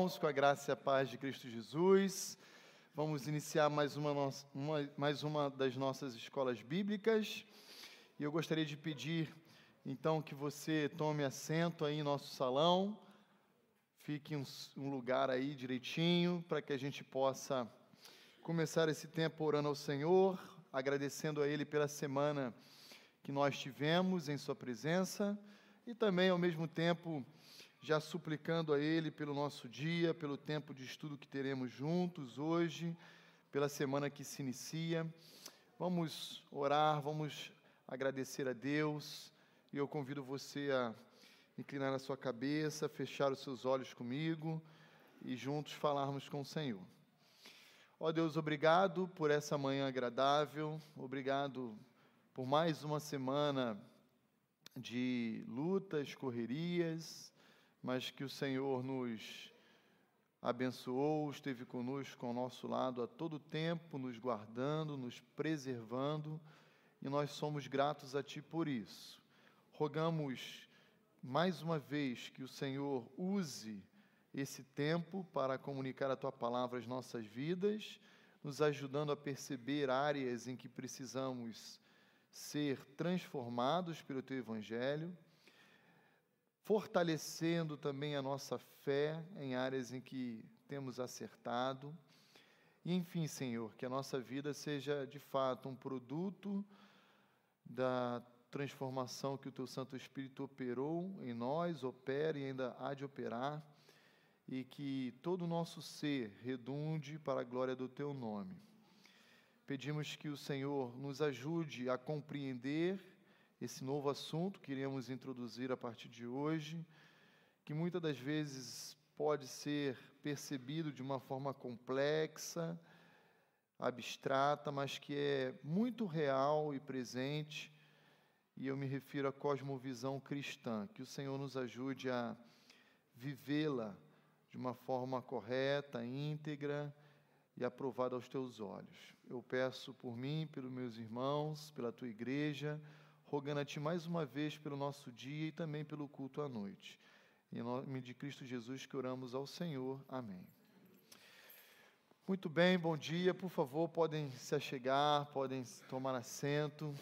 irmãos, com a graça e a paz de Cristo Jesus. Vamos iniciar mais uma das nossas escolas bíblicas. E eu gostaria de pedir, então, que você tome assento aí em nosso salão. Fique em um lugar aí direitinho, para que a gente possa começar esse tempo orando ao Senhor, agradecendo a Ele pela semana que nós tivemos em Sua presença e também, ao mesmo tempo, já suplicando a Ele pelo nosso dia, pelo tempo de estudo que teremos juntos hoje, pela semana que se inicia. Vamos orar, vamos agradecer a Deus, e eu convido você a inclinar a sua cabeça, fechar os seus olhos comigo e juntos falarmos com o Senhor. Ó Deus, obrigado por essa manhã agradável, obrigado por mais uma semana de lutas, correrias, mas que o Senhor nos abençoou, esteve conosco ao nosso lado a todo tempo, nos guardando, nos preservando, e nós somos gratos a Ti por isso. Rogamos mais uma vez que o Senhor use esse tempo para comunicar a Tua palavra às nossas vidas, nos ajudando a perceber áreas em que precisamos ser transformados pelo Teu Evangelho, fortalecendo também a nossa fé em áreas em que temos acertado. E, enfim, Senhor, que a nossa vida seja, de fato, um produto da transformação que o Teu Santo Espírito operou em nós, opera e ainda há de operar, e que todo o nosso ser redunde para a glória do Teu nome. Pedimos que o Senhor nos ajude a compreender esse novo assunto que iremos introduzir a partir de hoje, que muitas das vezes pode ser percebido de uma forma complexa, abstrata, mas que é muito real e presente, e eu me refiro à cosmovisão cristã. Que o Senhor nos ajude a vivê-la de uma forma correta, íntegra e aprovada aos Teus olhos. Eu peço por mim, pelos meus irmãos, pela Tua igreja, rogando a Ti mais uma vez pelo nosso dia e também pelo culto à noite. Em nome de Cristo Jesus que oramos ao Senhor. Amém. Muito bem, bom dia. Por favor, podem se achegar, podem tomar assento.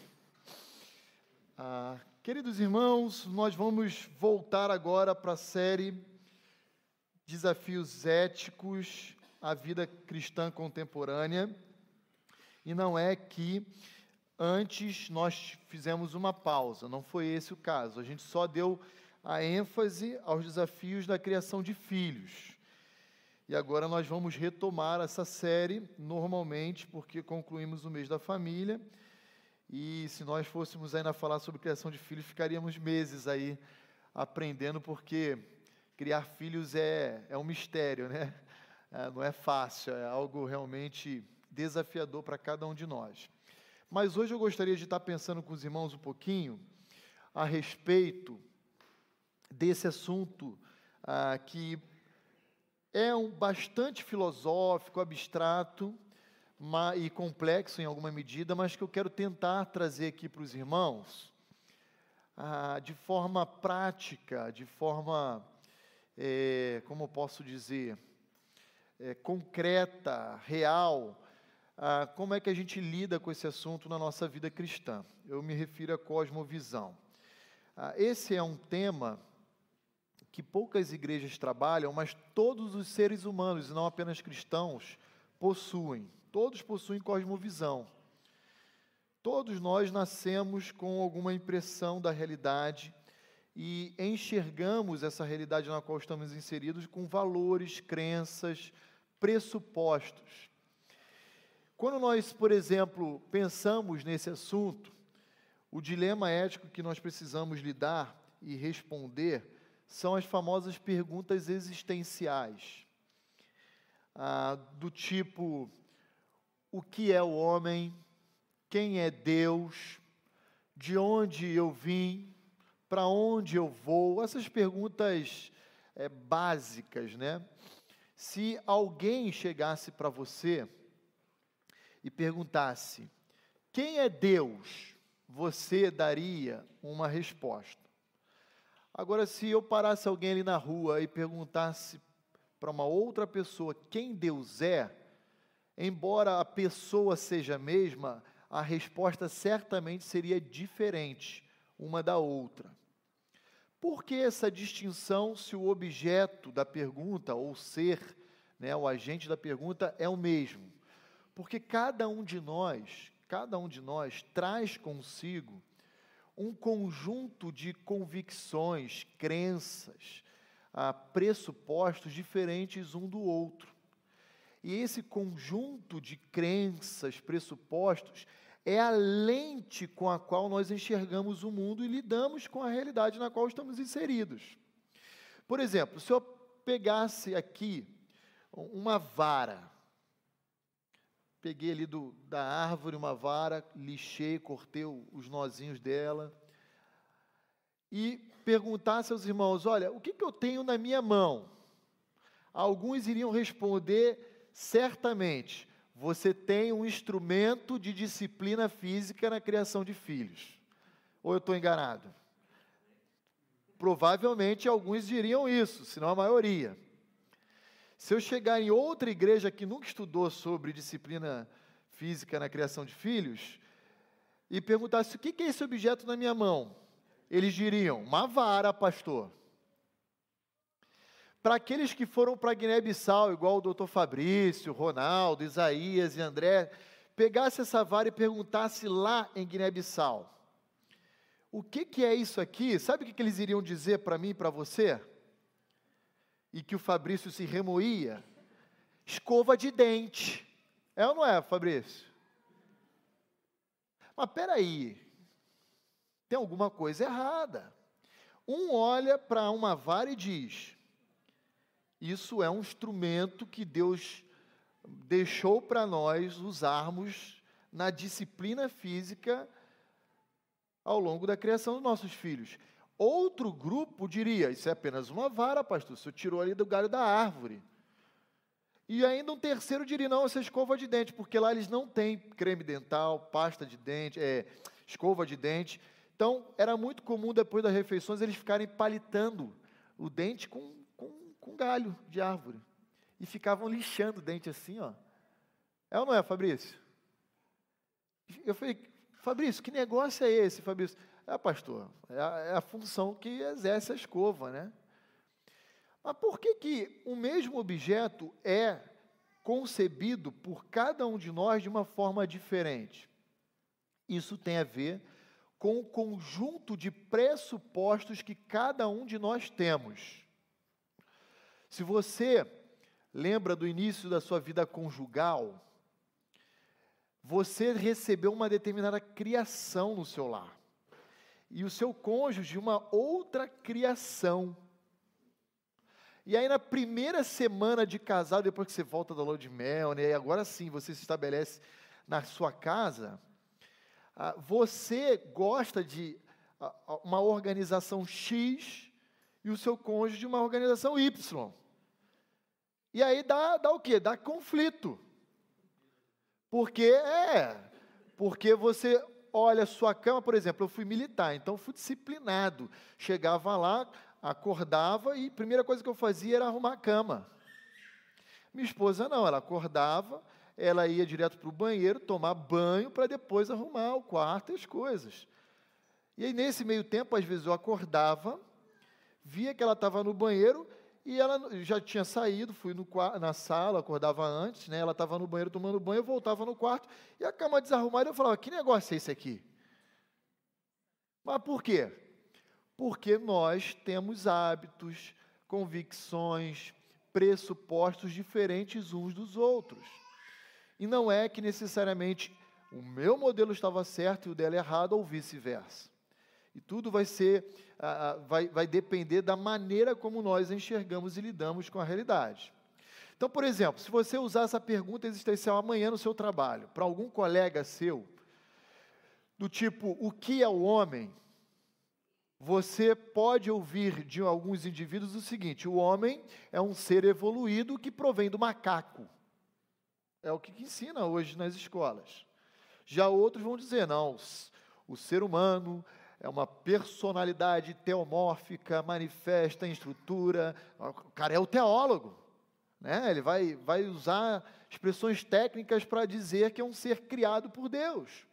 Queridos irmãos, nós vamos voltar agora para a série Desafios Éticos à Vida Cristã Contemporânea. E não é que antes nós fizemos uma pausa, não foi esse o caso. A gente só deu a ênfase aos desafios da criação de filhos. E agora nós vamos retomar essa série normalmente, porque concluímos o mês da família. E se nós fôssemos ainda falar sobre criação de filhos, ficaríamos meses aí aprendendo, porque criar filhos é um mistério, né? Não é fácil, é algo realmente desafiador para cada um de nós. Mas hoje eu gostaria de estar pensando com os irmãos um pouquinho a respeito desse assunto que é bastante filosófico, abstrato e complexo em alguma medida, mas que eu quero tentar trazer aqui para os irmãos de forma prática, de forma, como eu posso dizer, concreta, real. Como é que a gente lida com esse assunto na nossa vida cristã? Eu me refiro à cosmovisão. Esse é um tema que poucas igrejas trabalham, mas todos os seres humanos, e não apenas cristãos, possuem. Todos possuem cosmovisão. Todos nós nascemos com alguma impressão da realidade e enxergamos essa realidade na qual estamos inseridos com valores, crenças, pressupostos. Quando nós, por exemplo, pensamos nesse assunto, o dilema ético que nós precisamos lidar e responder são as famosas perguntas existenciais, do tipo: o que é o homem? Quem é Deus? De onde eu vim? Para onde eu vou? Essas perguntas básicas, né? Se alguém chegasse para você e perguntasse: quem é Deus? Você daria uma resposta. Agora, se eu parasse alguém ali na rua e perguntasse para uma outra pessoa quem Deus é, embora a pessoa seja a mesma, a resposta certamente seria diferente uma da outra. Por que essa distinção se o objeto da pergunta, ou ser, o agente da pergunta é o mesmo? Porque cada um de nós traz consigo um conjunto de convicções, crenças, pressupostos diferentes um do outro. E esse conjunto de crenças, pressupostos, é a lente com a qual nós enxergamos o mundo e lidamos com a realidade na qual estamos inseridos. Por exemplo, se eu pegasse aqui uma vara, peguei ali da árvore uma vara, lixei, cortei os nozinhos dela, e perguntasse aos irmãos, olha, o que eu tenho na minha mão? Alguns iriam responder, certamente, você tem um instrumento de disciplina física na criação de filhos. Ou eu estou enganado? Provavelmente alguns diriam isso, se não a maioria. Se eu chegar em outra igreja que nunca estudou sobre disciplina física na criação de filhos, e perguntasse, o que é esse objeto na minha mão? Eles diriam, uma vara, pastor. Para aqueles que foram para Guiné-Bissau, igual o doutor Fabrício, Ronaldo, Isaías e André, pegasse essa vara e perguntasse lá em Guiné-Bissau, o que é isso aqui? Sabe o que eles iriam dizer para mim e para você? E que o Fabrício se remoía? Escova de dente. É ou não é, Fabrício? Mas peraí, tem alguma coisa errada. Um olha para uma vara e diz, isso é um instrumento que Deus deixou para nós usarmos na disciplina física ao longo da criação dos nossos filhos. Outro grupo diria, isso é apenas uma vara, pastor, você tirou ali do galho da árvore. E ainda um terceiro diria, não, essa é escova de dente, porque lá eles não têm creme dental, pasta de dente, escova de dente. Então, era muito comum, depois das refeições, eles ficarem palitando o dente com galho de árvore. E ficavam lixando o dente assim, ó. É ou não é, Fabrício? Eu falei, Fabrício, que negócio é esse, Fabrício? Pastor, é a função que exerce a escova, né? Mas por que o mesmo objeto é concebido por cada um de nós de uma forma diferente? Isso tem a ver com o conjunto de pressupostos que cada um de nós temos. Se você lembra do início da sua vida conjugal, você recebeu uma determinada criação no seu lar. E o seu cônjuge, uma outra criação. E aí, na primeira semana de casado, depois que você volta da lua de mel, né, e agora sim você se estabelece na sua casa, você gosta de uma organização X e o seu cônjuge de uma organização Y. E aí dá o quê? Dá conflito. Porque você olha a sua cama, por exemplo, eu fui militar, então fui disciplinado. Chegava lá, acordava e a primeira coisa que eu fazia era arrumar a cama. Minha esposa não, ela acordava, ela ia direto para o banheiro, tomar banho para depois arrumar o quarto e as coisas. E aí nesse meio tempo, às vezes eu acordava, via que ela estava no banheiro e ela já tinha saído, fui na sala, acordava antes, né? Ela estava no banheiro tomando banho, eu voltava no quarto e a cama desarrumada, eu falava, que negócio é esse aqui? Mas por quê? Porque nós temos hábitos, convicções, pressupostos diferentes uns dos outros. E não é que necessariamente o meu modelo estava certo e o dela errado ou vice-versa. E tudo vai depender da maneira como nós enxergamos e lidamos com a realidade. Então, por exemplo, se você usar essa pergunta existencial amanhã no seu trabalho, para algum colega seu, do tipo, o que é o homem? Você pode ouvir de alguns indivíduos o seguinte, o homem é um ser evoluído que provém do macaco. É o que ensina hoje nas escolas. Já outros vão dizer, não, o ser humano é uma personalidade teomórfica, manifesta em estrutura. O cara é o teólogo. né? Ele vai usar expressões técnicas para dizer que é um ser criado por Deus.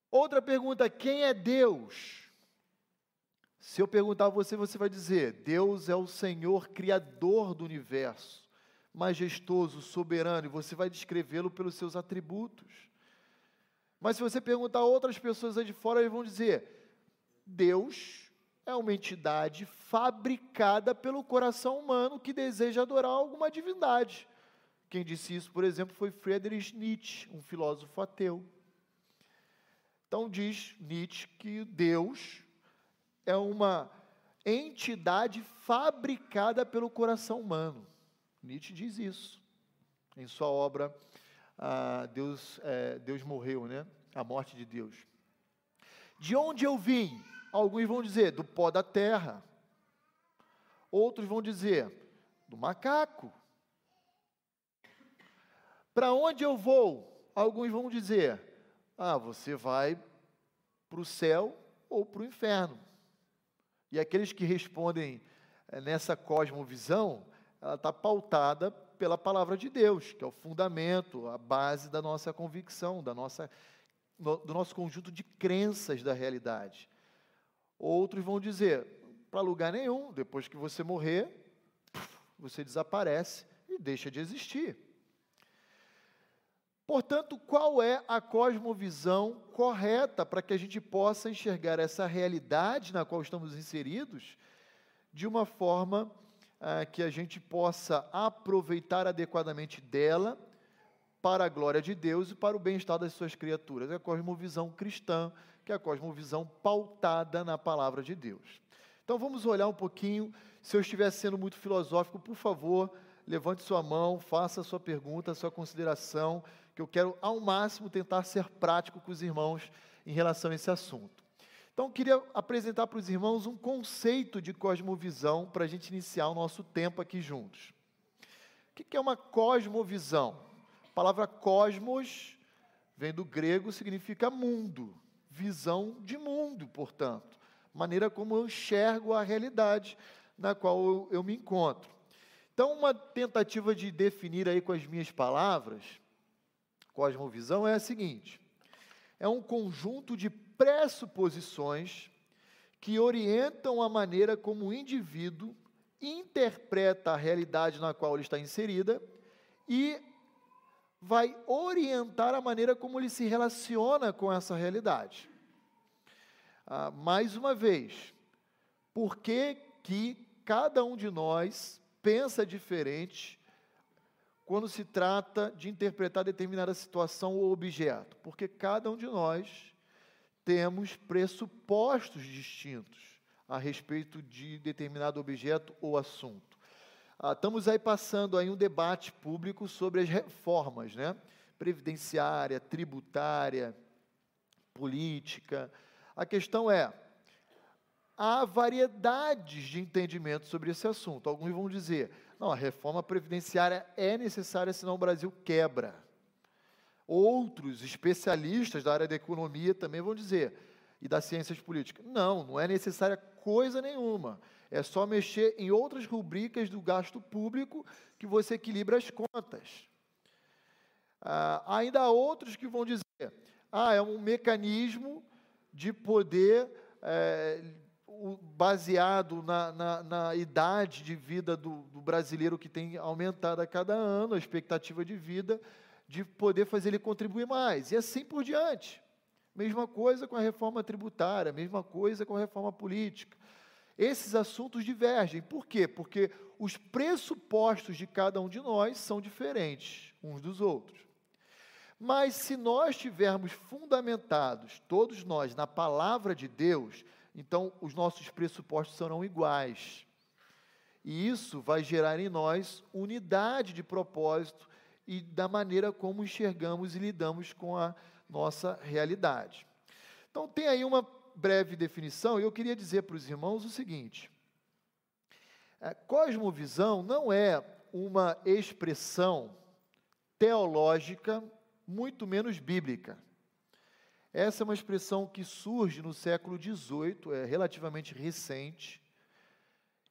Outra pergunta, quem é Deus? Se eu perguntar a você, você vai dizer, Deus é o Senhor Criador do universo, majestoso, soberano, e você vai descrevê-lo pelos seus atributos. Mas se você perguntar a outras pessoas aí de fora, eles vão dizer, Deus é uma entidade fabricada pelo coração humano que deseja adorar alguma divindade. Quem disse isso, por exemplo, foi Friedrich Nietzsche, um filósofo ateu. Então diz Nietzsche que Deus é uma entidade fabricada pelo coração humano. Nietzsche diz isso em sua obra Deus morreu, né? A morte de Deus. De onde eu vim? Alguns vão dizer, do pó da terra. Outros vão dizer, do macaco. Para onde eu vou? Alguns vão dizer, você vai para o céu ou para o inferno. E aqueles que respondem nessa cosmovisão, ela está pautada pela palavra de Deus, que é o fundamento, a base da nossa convicção, do nosso conjunto de crenças da realidade. Outros vão dizer, para lugar nenhum, depois que você morrer, você desaparece e deixa de existir. Portanto, qual é a cosmovisão correta para que a gente possa enxergar essa realidade na qual estamos inseridos de uma forma que a gente possa aproveitar adequadamente dela para a glória de Deus e para o bem-estar das suas criaturas? É a cosmovisão cristã, que é a cosmovisão pautada na palavra de Deus. Então vamos olhar um pouquinho. Se eu estiver sendo muito filosófico, por favor, levante sua mão, faça a sua pergunta, a sua consideração, que eu quero ao máximo tentar ser prático com os irmãos em relação a esse assunto. Então, eu queria apresentar para os irmãos um conceito de cosmovisão para a gente iniciar o nosso tempo aqui juntos. O que é uma cosmovisão? A palavra cosmos vem do grego, significa mundo, visão de mundo, portanto, maneira como eu enxergo a realidade na qual eu me encontro. Então, uma tentativa de definir aí com as minhas palavras, cosmovisão é a seguinte: é um conjunto de pressuposições que orientam a maneira como o indivíduo interpreta a realidade na qual ele está inserida e vai orientar a maneira como ele se relaciona com essa realidade. Mais uma vez, por que cada um de nós pensa diferente quando se trata de interpretar determinada situação ou objeto? Porque cada um de nós temos pressupostos distintos a respeito de determinado objeto ou assunto. Estamos aí passando aí um debate público sobre as reformas, né? Previdenciária, tributária, política. A questão é, há variedades de entendimento sobre esse assunto. Alguns vão dizer, não, a reforma previdenciária é necessária, senão o Brasil quebra. Outros especialistas da área da economia também vão dizer, e das ciências políticas, não é necessária coisa nenhuma. É só mexer em outras rubricas do gasto público que você equilibra as contas. Ainda há outros que vão dizer, é um mecanismo de poder, baseado na idade de vida do brasileiro, que tem aumentado a cada ano, a expectativa de vida, de poder fazer ele contribuir mais, e assim por diante. Mesma coisa com a reforma tributária, mesma coisa com a reforma política. Esses assuntos divergem. Por quê? Porque os pressupostos de cada um de nós são diferentes uns dos outros. Mas se nós estivermos fundamentados, todos nós, na palavra de Deus, então os nossos pressupostos serão iguais. E isso vai gerar em nós unidade de propósito e da maneira como enxergamos e lidamos com a nossa realidade. Então, tem aí uma breve definição, e eu queria dizer para os irmãos o seguinte: cosmovisão não é uma expressão teológica, muito menos bíblica. Essa é uma expressão que surge no século XVIII, é relativamente recente,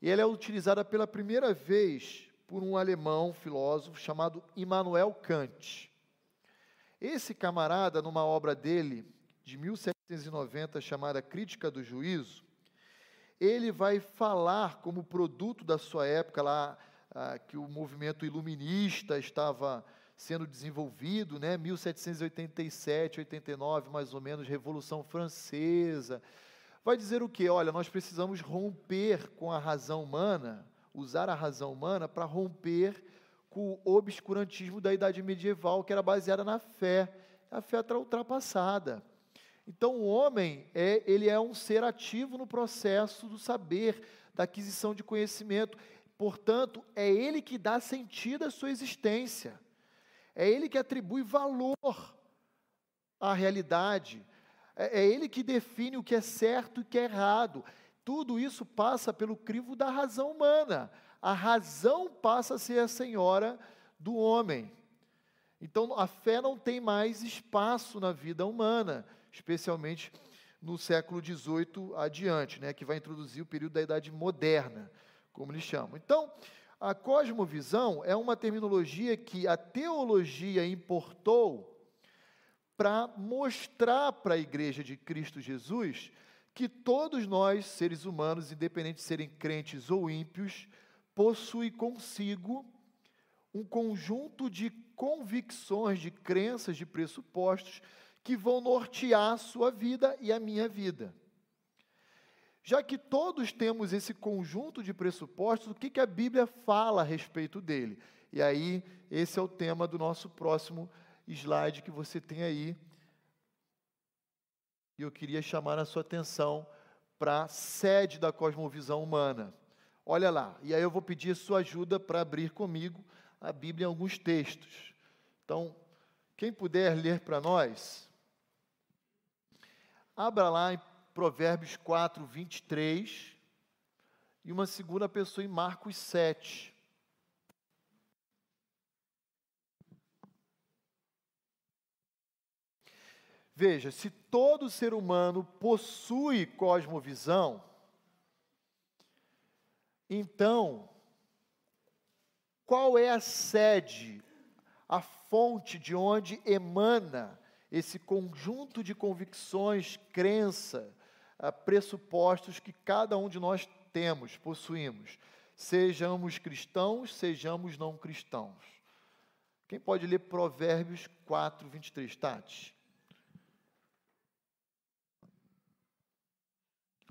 E ela é utilizada pela primeira vez por um alemão filósofo chamado Immanuel Kant. Esse camarada, numa obra dele, de 1790, chamada Crítica do Juízo, ele vai falar como produto da sua época lá, que o movimento iluminista estava sendo desenvolvido, né, 1787, 89, mais ou menos, Revolução Francesa. Vai dizer o quê? Olha, nós precisamos romper com a razão humana, usar a razão humana para romper com o obscurantismo da Idade Medieval, que era baseada na fé. A fé está ultrapassada. Então, o homem, ele é um ser ativo no processo do saber, da aquisição de conhecimento. Portanto, é ele que dá sentido à sua existência. É ele que atribui valor à realidade. É ele que define o que é certo e o que é errado. Tudo isso passa pelo crivo da razão humana. A razão passa a ser a senhora do homem. Então, a fé não tem mais espaço na vida humana, especialmente no século XVIII adiante, né, que vai introduzir o período da Idade Moderna, como eles chamam. Então, a cosmovisão é uma terminologia que a teologia importou para mostrar para a Igreja de Cristo Jesus que todos nós, seres humanos, independente de serem crentes ou ímpios, possuem consigo um conjunto de convicções, de crenças, de pressupostos que vão nortear a sua vida e a minha vida. Já que todos temos esse conjunto de pressupostos, o que a Bíblia fala a respeito dele? E aí, esse é o tema do nosso próximo slide que você tem aí. E eu queria chamar a sua atenção para a sede da cosmovisão humana. Olha lá, e aí eu vou pedir a sua ajuda para abrir comigo a Bíblia em alguns textos. Então, quem puder ler para nós, abra lá em Provérbios 4, 23, e uma segunda pessoa em Marcos 7. Veja, se todo ser humano possui cosmovisão, então, qual é a sede, a fonte de onde emana esse conjunto de convicções, crença, pressupostos que cada um de nós temos, possuímos, sejamos cristãos, sejamos não cristãos? Quem pode ler Provérbios 4, 23, Tati?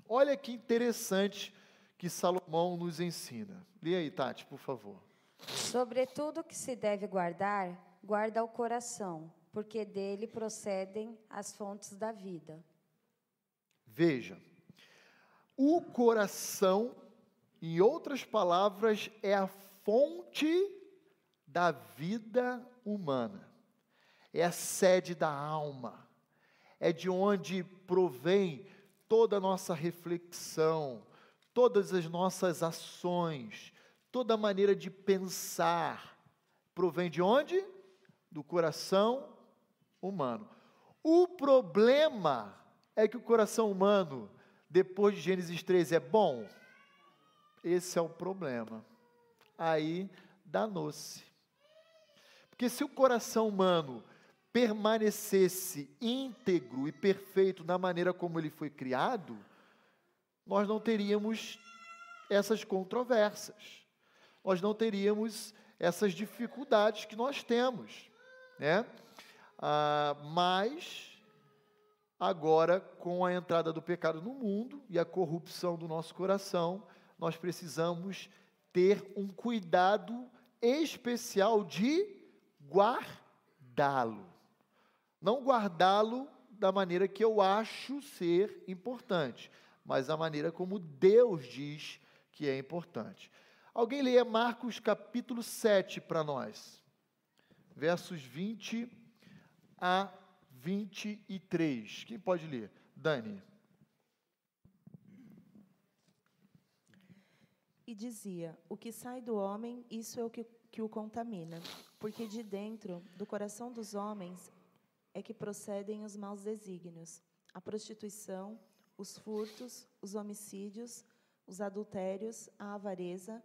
Olha que interessante que Salomão nos ensina. Lê aí, Tati, por favor. Sobretudo que se deve guardar, guarda o coração, porque dele procedem as fontes da vida. Veja, o coração, em outras palavras, é a fonte da vida humana. É a sede da alma. É de onde provém toda a nossa reflexão, todas as nossas ações, toda a maneira de pensar, provém de onde? Do coração humano. O problema é que o coração humano, depois de Gênesis 3, é bom? Esse é o problema. Aí, danou-se. Porque se o coração humano permanecesse íntegro e perfeito na maneira como ele foi criado, nós não teríamos essas controvérsias, nós não teríamos essas dificuldades que nós temos, né? Mas, agora, com a entrada do pecado no mundo e a corrupção do nosso coração, nós precisamos ter um cuidado especial de guardá-lo. Não guardá-lo da maneira que eu acho ser importante, mas da maneira como Deus diz que é importante. Alguém leia Marcos capítulo 7 para nós, versos 20 a 23. Quem pode ler? Dani. E dizia: o que sai do homem, isso é o que o contamina, porque de dentro do coração dos homens é que procedem os maus desígnios, a prostituição, os furtos, os homicídios, os adultérios, a avareza,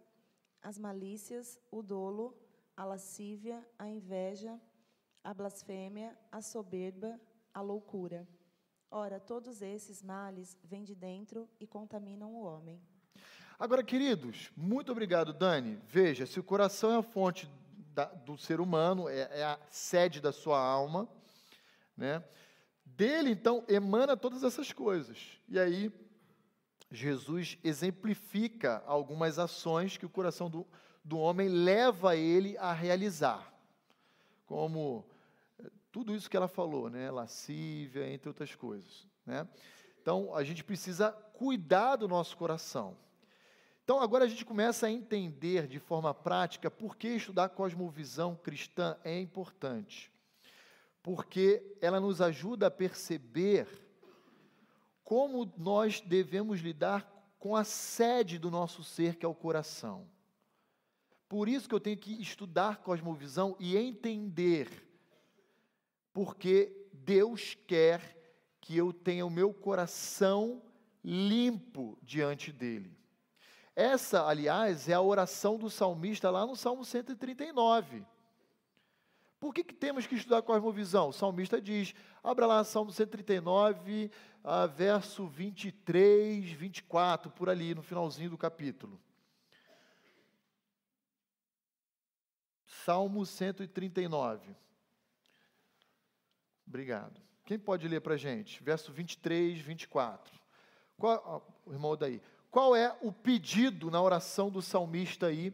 as malícias, o dolo, a lascívia, a inveja, a blasfêmia, a soberba, a loucura. Ora, todos esses males vêm de dentro e contaminam o homem. Agora, queridos, muito obrigado, Dani. Veja, se o coração é a fonte do ser humano, é a sede da sua alma, né? Dele, então, emana todas essas coisas. E aí, Jesus exemplifica algumas ações que o coração do homem leva ele a realizar. Como tudo isso que ela falou, né? Lascívia, entre outras coisas, né? Então, a gente precisa cuidar do nosso coração. Então, agora a gente começa a entender de forma prática por que estudar cosmovisão cristã é importante. Porque ela nos ajuda a perceber como nós devemos lidar com a sede do nosso ser, que é o coração. Por isso que eu tenho que estudar cosmovisão e entender, porque Deus quer que eu tenha o meu coração limpo diante dele. Essa, aliás, é a oração do salmista lá no Salmo 139. Por que temos que estudar cosmovisão? O salmista diz, abra lá Salmo 139, verso 23, 24, por ali, no finalzinho do capítulo. Salmo 139. Obrigado. Quem pode ler para a gente? Verso 23, 24. O irmão daí. Qual é o pedido na oração do salmista aí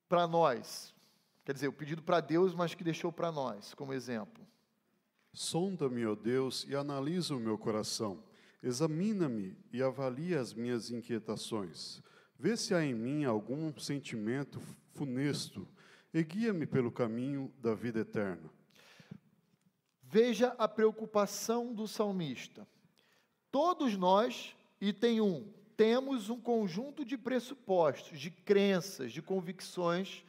para nós? Quer dizer, o pedido para Deus, mas que deixou para nós, como exemplo. Sonda-me, ó Deus, e analisa o meu coração. Examina-me e avalia as minhas inquietações. Vê se há em mim algum sentimento funesto e guia-me pelo caminho da vida eterna. Veja a preocupação do salmista. Todos nós, temos um conjunto de pressupostos, de crenças, de convicções,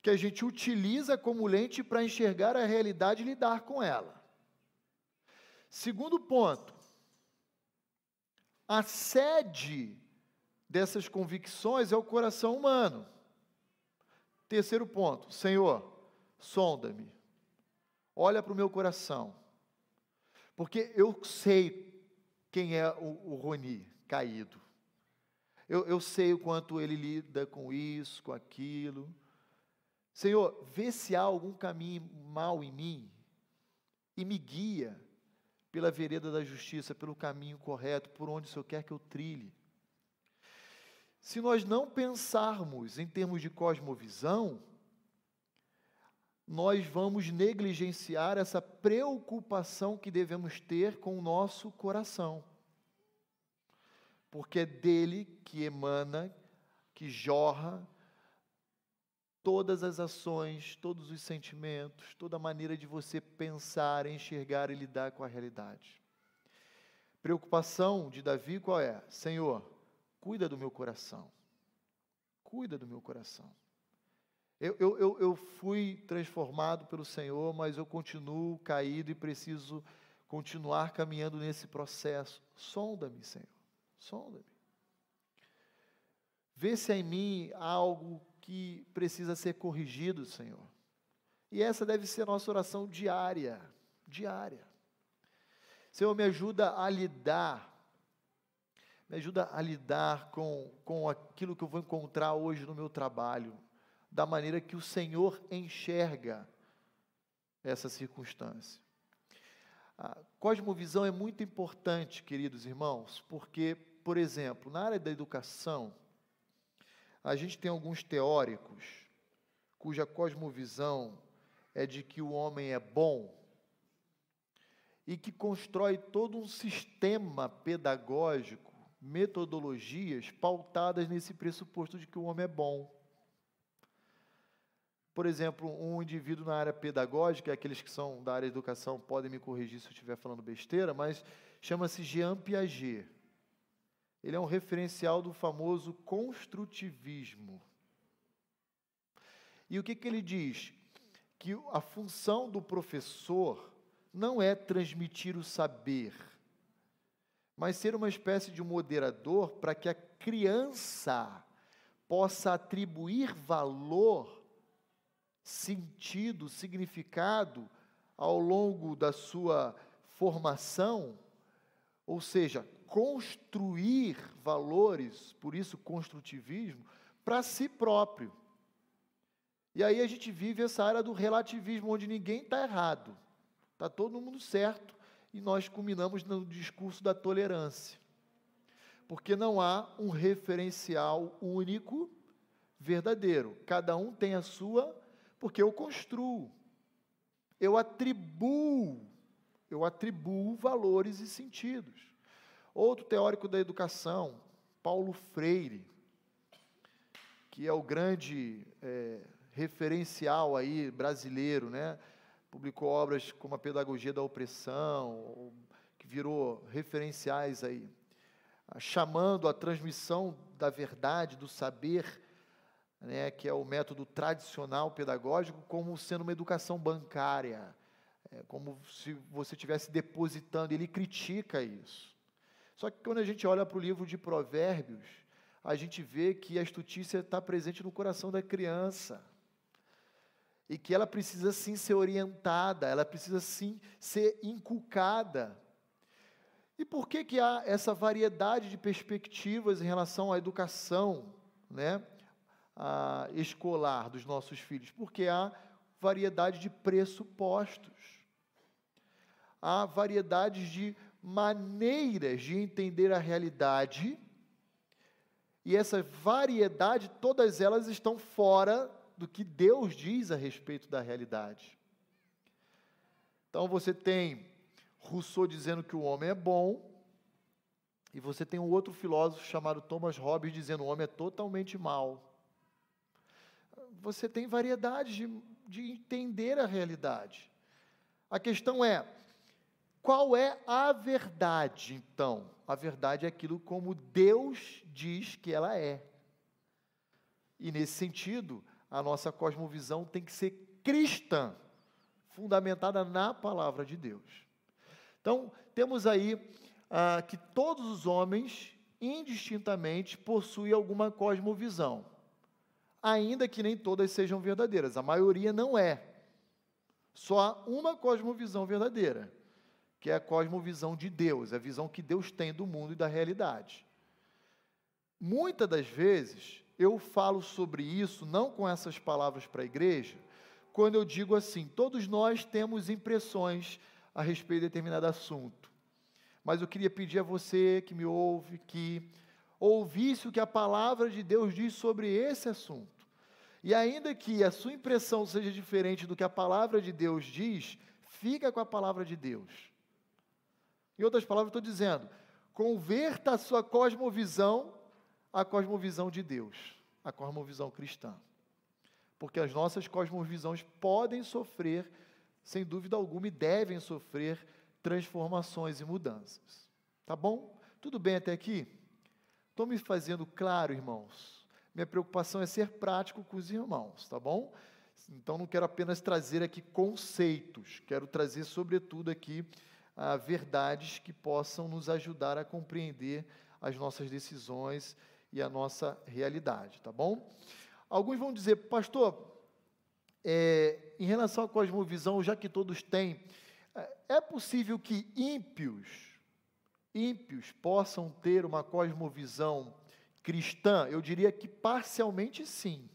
que a gente utiliza como lente para enxergar a realidade e lidar com ela. Segundo ponto, a sede dessas convicções é o coração humano. Terceiro ponto, Senhor, sonda-me, olha para o meu coração, porque eu sei quem é o Roni caído. Eu sei o quanto ele lida com isso, com aquilo. Senhor, vê se há algum caminho mal em mim e me guia pela vereda da justiça, pelo caminho correto, por onde o Senhor quer que eu trilhe. Se nós não pensarmos em termos de cosmovisão, nós vamos negligenciar essa preocupação que devemos ter com o nosso coração. Porque é dele que emana, que jorra todas as ações, todos os sentimentos, toda a maneira de você pensar, enxergar e lidar com a realidade. Preocupação de Davi qual é? Senhor, cuida do meu coração. Cuida do meu coração. Eu fui transformado pelo Senhor, mas eu continuo caído e preciso continuar caminhando nesse processo. Sonda-me, Senhor. Sonda-me. Vê se há em mim algo que precisa ser corrigido, Senhor. E essa deve ser a nossa oração diária. Diária. Senhor, me ajuda a lidar com aquilo que eu vou encontrar hoje no meu trabalho, da maneira que o Senhor enxerga essa circunstância. A cosmovisão é muito importante, queridos irmãos, porque, por exemplo, na área da educação, a gente tem alguns teóricos cuja cosmovisão é de que o homem é bom e que constrói todo um sistema pedagógico, metodologias pautadas nesse pressuposto de que o homem é bom. Por exemplo, um indivíduo na área pedagógica, aqueles que são da área de educação podem me corrigir se eu estiver falando besteira, mas chama-se Jean Piaget. Ele é um referencial do famoso construtivismo. E o que ele diz? Que a função do professor não é transmitir o saber, mas ser uma espécie de moderador para que a criança possa atribuir valor, sentido, significado ao longo da sua formação, ou seja, construir valores, por isso construtivismo, para si próprio. E aí a gente vive essa área do relativismo, onde ninguém está errado, está todo mundo certo, e nós culminamos no discurso da tolerância. Porque não há um referencial único, verdadeiro. Cada um tem a sua, porque eu construo, eu atribuo valores e sentidos. Outro teórico da educação, Paulo Freire, que é o grande referencial aí brasileiro, né? Publicou obras como a Pedagogia da Opressão, que virou referenciais aí, chamando a transmissão da verdade, do saber, né, que é o método tradicional pedagógico, como sendo uma educação bancária, como se você estivesse depositando. Ele critica isso. Só que quando a gente olha para o livro de Provérbios, a gente vê que a astutícia está presente no coração da criança, e que ela precisa sim ser orientada, ela precisa sim ser inculcada. E por que há essa variedade de perspectivas em relação à educação, né, escolar dos nossos filhos? Porque há variedade de pressupostos, há variedades de maneiras de entender a realidade, e essa variedade, todas elas estão fora do que Deus diz a respeito da realidade. Então você tem Rousseau dizendo que o homem é bom, e você tem um outro filósofo chamado Thomas Hobbes dizendo que o homem é totalmente mau. Você tem variedade de entender a realidade. A questão é, qual é a verdade, então? A verdade é aquilo como Deus diz que ela é. E nesse sentido, a nossa cosmovisão tem que ser cristã, fundamentada na palavra de Deus. Então, temos aí que todos os homens, indistintamente, possuem alguma cosmovisão, ainda que nem todas sejam verdadeiras. A maioria não é. Só há uma cosmovisão verdadeira, que é a cosmovisão de Deus, a visão que Deus tem do mundo e da realidade. Muitas das vezes, eu falo sobre isso, não com essas palavras para a igreja, quando eu digo assim, todos nós temos impressões a respeito de determinado assunto, mas eu queria pedir a você que me ouve, que ouvisse o que a palavra de Deus diz sobre esse assunto, e ainda que a sua impressão seja diferente do que a palavra de Deus diz, fica com a palavra de Deus. Em outras palavras, estou dizendo, converta a sua cosmovisão à cosmovisão de Deus, à cosmovisão cristã. Porque as nossas cosmovisões podem sofrer, sem dúvida alguma, e devem sofrer transformações e mudanças. Tá bom? Tudo bem até aqui? Estou me fazendo claro, irmãos? Minha preocupação é ser prático com os irmãos, tá bom? Então, não quero apenas trazer aqui conceitos, quero trazer, sobretudo, aqui verdades que possam nos ajudar a compreender as nossas decisões e a nossa realidade, tá bom? Alguns vão dizer, pastor, em relação à cosmovisão, já que todos têm, é possível que ímpios possam ter uma cosmovisão cristã? Eu diria que parcialmente sim.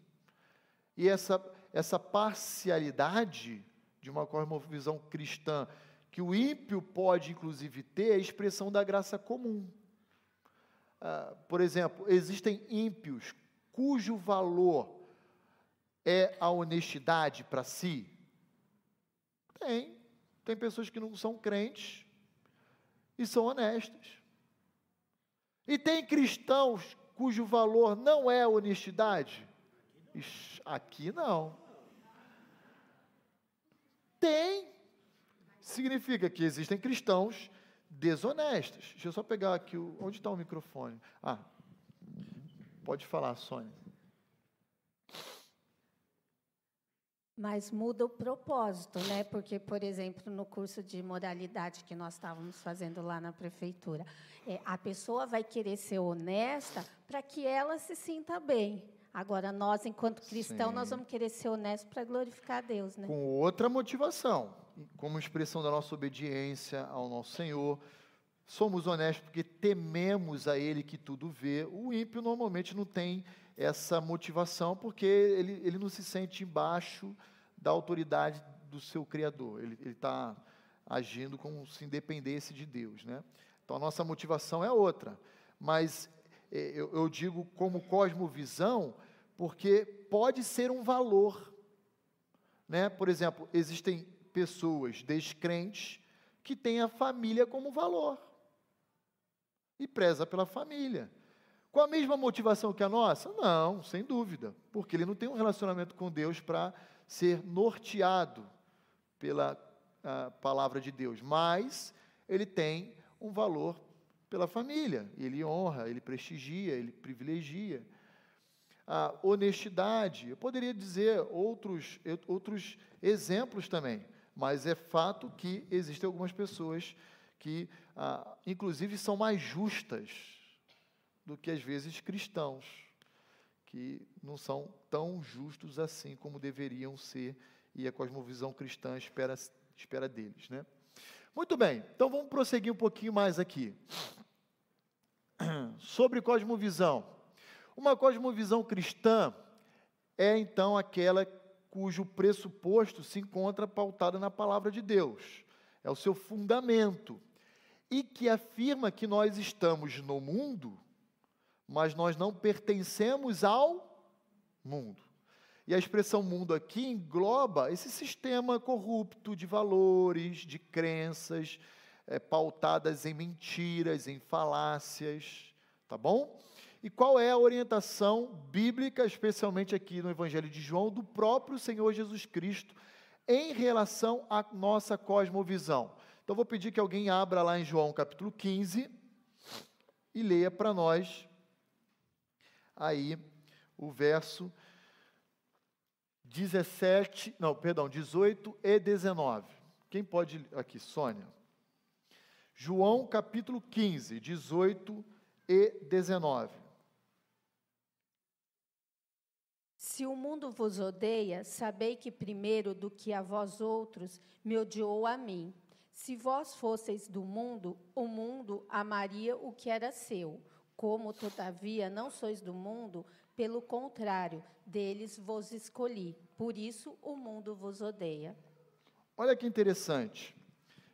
E essa parcialidade de uma cosmovisão cristã, que o ímpio pode, inclusive, ter, é a expressão da graça comum. Por exemplo, existem ímpios cujo valor é a honestidade para si? Tem pessoas que não são crentes e são honestas. E tem cristãos cujo valor não é a honestidade? Aqui não. Tem. Significa que existem cristãos desonestos. Deixa eu só pegar aqui, onde está o microfone? Pode falar, Sônia. Mas muda o propósito, né? Porque, por exemplo, no curso de moralidade que nós estávamos fazendo lá na prefeitura, a pessoa vai querer ser honesta para que ela se sinta bem. Agora, nós, enquanto cristãos, nós vamos querer ser honestos para glorificar a Deus, né? Com outra motivação, como expressão da nossa obediência ao nosso Senhor. Somos honestos porque tememos a Ele que tudo vê. O ímpio normalmente não tem essa motivação, porque ele não se sente embaixo da autoridade do seu Criador. Ele está agindo como se independesse de Deus, né? Então, a nossa motivação é outra. Mas eu digo como cosmovisão, porque pode ser um valor, né? Por exemplo, existem pessoas descrentes que têm a família como valor e preza pela família. Com a mesma motivação que a nossa? Não, sem dúvida, porque ele não tem um relacionamento com Deus para ser norteado pela palavra de Deus, mas ele tem um valor pela família, ele honra, ele prestigia, ele privilegia. A honestidade, eu poderia dizer outros exemplos também, mas é fato que existem algumas pessoas que, inclusive, são mais justas do que, às vezes, cristãos, que não são tão justos assim como deveriam ser, e a cosmovisão cristã espera deles, né? Muito bem, então vamos prosseguir um pouquinho mais aqui. Sobre cosmovisão. Uma cosmovisão cristã é, então, aquela cujo pressuposto se encontra pautado na palavra de Deus. É o seu fundamento. E que afirma que nós estamos no mundo, mas nós não pertencemos ao mundo. E a expressão mundo aqui engloba esse sistema corrupto de valores, de crenças, pautadas em mentiras, em falácias, tá bom? E qual é a orientação bíblica, especialmente aqui no Evangelho de João, do próprio Senhor Jesus Cristo, em relação à nossa cosmovisão? Então, vou pedir que alguém abra lá em João capítulo 15 e leia para nós aí o verso 18 e 19. Quem pode aqui, Sônia? João capítulo 15, 18 e 19. Se o mundo vos odeia, sabei que primeiro do que a vós outros me odiou a mim. Se vós fosseis do mundo, o mundo amaria o que era seu. Como, todavia, não sois do mundo, pelo contrário, deles vos escolhi. Por isso, o mundo vos odeia. Olha que interessante.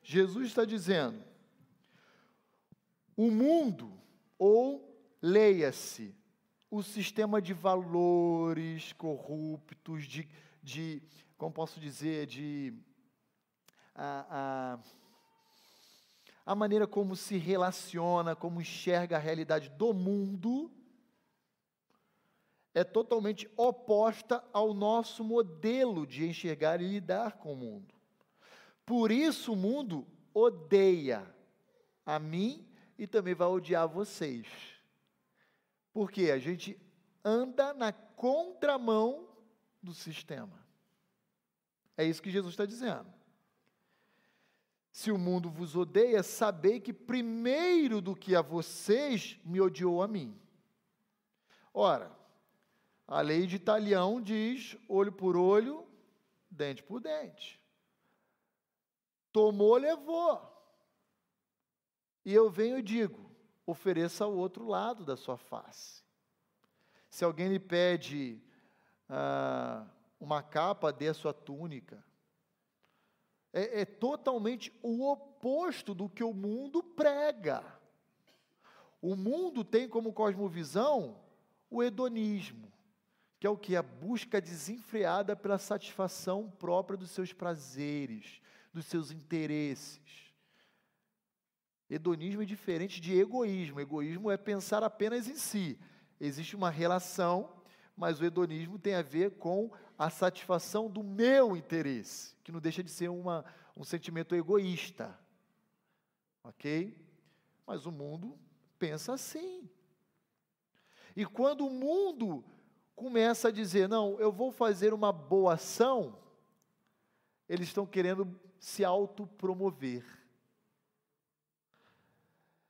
Jesus está dizendo, o mundo, ou leia-se, o sistema de valores corruptos, como posso dizer, a maneira como se relaciona, como enxerga a realidade do mundo, é totalmente oposta ao nosso modelo de enxergar e lidar com o mundo. Por isso o mundo odeia a mim e também vai odiar vocês. Porque a gente anda na contramão do sistema. É isso que Jesus está dizendo. Se o mundo vos odeia, sabei que primeiro do que a vocês, me odiou a mim. Ora, a lei de Talião diz, olho por olho, dente por dente. Tomou, levou. E eu venho e digo, ofereça ao outro lado da sua face. Se alguém lhe pede uma capa, dê a sua túnica. É totalmente o oposto do que o mundo prega. O mundo tem como cosmovisão o hedonismo, que é o que? A busca desenfreada pela satisfação própria dos seus prazeres, dos seus interesses. Hedonismo é diferente de egoísmo. Egoísmo é pensar apenas em si. Existe uma relação, mas o hedonismo tem a ver com a satisfação do meu interesse, que não deixa de ser um sentimento egoísta. Ok? Mas o mundo pensa assim. E quando o mundo começa a dizer, não, eu vou fazer uma boa ação, eles estão querendo se autopromover.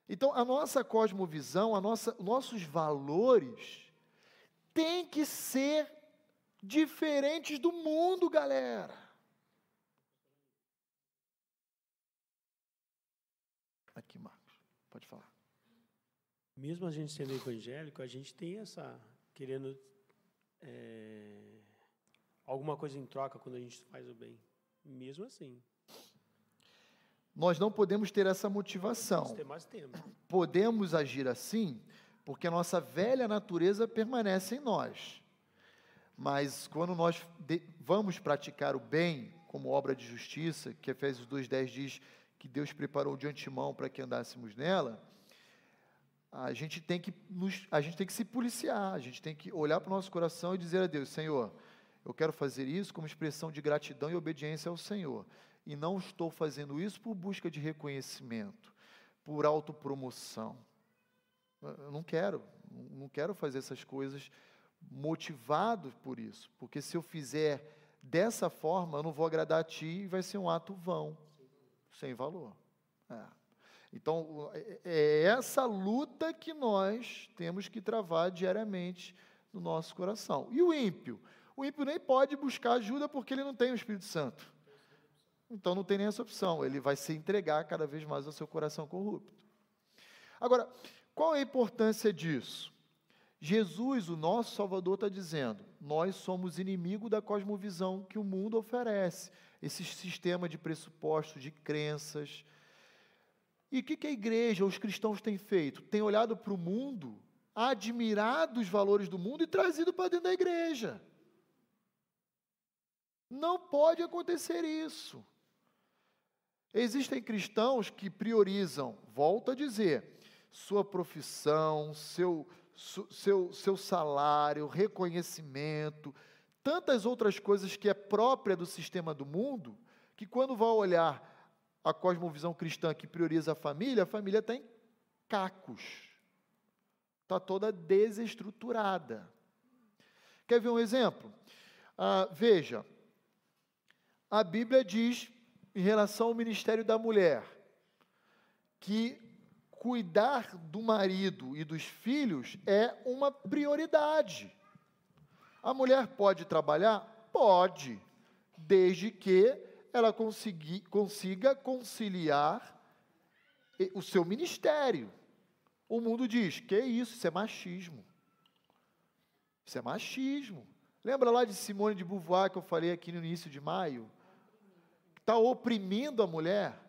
Então, a nossa cosmovisão, nossos valores têm que ser diferentes do mundo, galera. Aqui, Marcos, pode falar. Mesmo a gente sendo evangélico, a gente tem querendo alguma coisa em troca quando a gente faz o bem. Mesmo assim. Nós não podemos ter essa motivação. Mas temos. Podemos agir assim porque a nossa velha natureza permanece em nós. Mas quando nós vamos praticar o bem como obra de justiça, que Efésios 2:10 diz que Deus preparou de antemão para que andássemos nela, a gente tem que se policiar, a gente tem que olhar para o nosso coração e dizer a Deus: Senhor, eu quero fazer isso como expressão de gratidão e obediência ao Senhor. E não estou fazendo isso por busca de reconhecimento, por autopromoção. Eu não quero fazer essas coisas motivado por isso, porque se eu fizer dessa forma, eu não vou agradar a ti e vai ser um ato vão, sem valor. Então, é essa luta que nós temos que travar diariamente no nosso coração. E o ímpio? O ímpio nem pode buscar ajuda porque ele não tem o Espírito Santo. Então, não tem nem essa opção. Ele vai se entregar cada vez mais ao seu coração corrupto. Agora, qual é a importância disso? Jesus, o nosso Salvador, está dizendo: nós somos inimigo da cosmovisão que o mundo oferece, esse sistema de pressupostos, de crenças. E o que a igreja, os cristãos têm feito? Têm olhado para o mundo, admirado os valores do mundo e trazido para dentro da igreja. Não pode acontecer isso. Existem cristãos que priorizam, volto a dizer, sua profissão, seu salário, reconhecimento, tantas outras coisas que é própria do sistema do mundo, que quando vai olhar a cosmovisão cristã que prioriza a família está em cacos, está toda desestruturada. Quer ver um exemplo? Veja, a Bíblia diz, em relação ao ministério da mulher, que cuidar do marido e dos filhos é uma prioridade. A mulher pode trabalhar? Pode, desde que ela consiga conciliar o seu ministério. O mundo diz: que isso? Isso é machismo. Isso é machismo. Lembra lá de Simone de Beauvoir, que eu falei aqui no início de maio? Está oprimindo a mulher.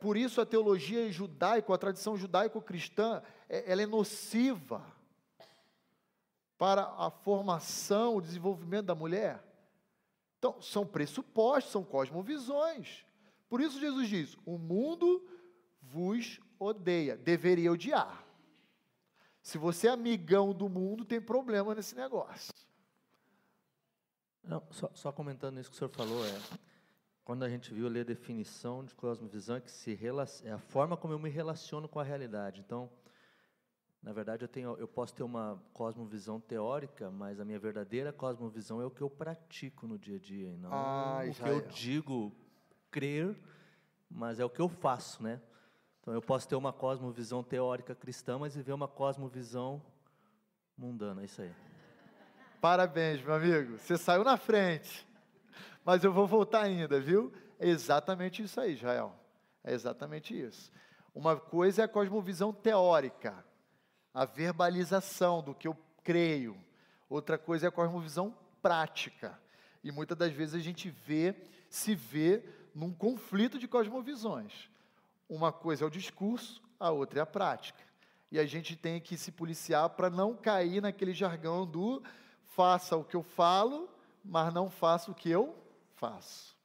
Por isso a teologia judaica, a tradição judaico-cristã, ela é nociva para a formação, o desenvolvimento da mulher. Então, são pressupostos, são cosmovisões. Por isso Jesus diz: o mundo vos odeia, deveria odiar. Se você é amigão do mundo, tem problema nesse negócio. Não, só comentando isso que o senhor falou, quando a gente viu ali a definição de cosmovisão, é a forma como eu me relaciono com a realidade. Então, na verdade, eu posso ter uma cosmovisão teórica, mas a minha verdadeira cosmovisão é o que eu pratico no dia a dia, e não o que eu digo crer, mas é o que eu faço, né? Então, eu posso ter uma cosmovisão teórica cristã, mas viver uma cosmovisão mundana, é isso aí. Parabéns, meu amigo, você saiu na frente, mas eu vou voltar ainda, viu? É exatamente isso aí, Israel, é exatamente isso. Uma coisa é a cosmovisão teórica, a verbalização do que eu creio, outra coisa é a cosmovisão prática, e muitas das vezes a gente se vê num conflito de cosmovisões. Uma coisa é o discurso, a outra é a prática, e a gente tem que se policiar para não cair naquele jargão do faça o que eu falo, mas não faça o que eu faço.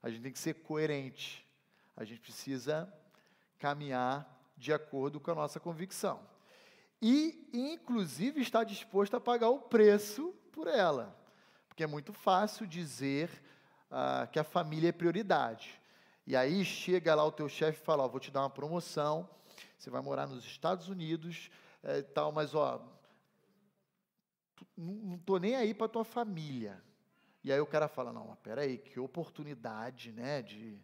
A gente tem que ser coerente. A gente precisa caminhar de acordo com a nossa convicção. E, inclusive, estar disposto a pagar o preço por ela. Porque é muito fácil dizer que a família é prioridade. E aí chega lá o teu chefe e fala: vou te dar uma promoção, você vai morar nos Estados Unidos, mas não estou nem aí para a tua família. E aí o cara fala, não, mas peraí, que oportunidade, né, de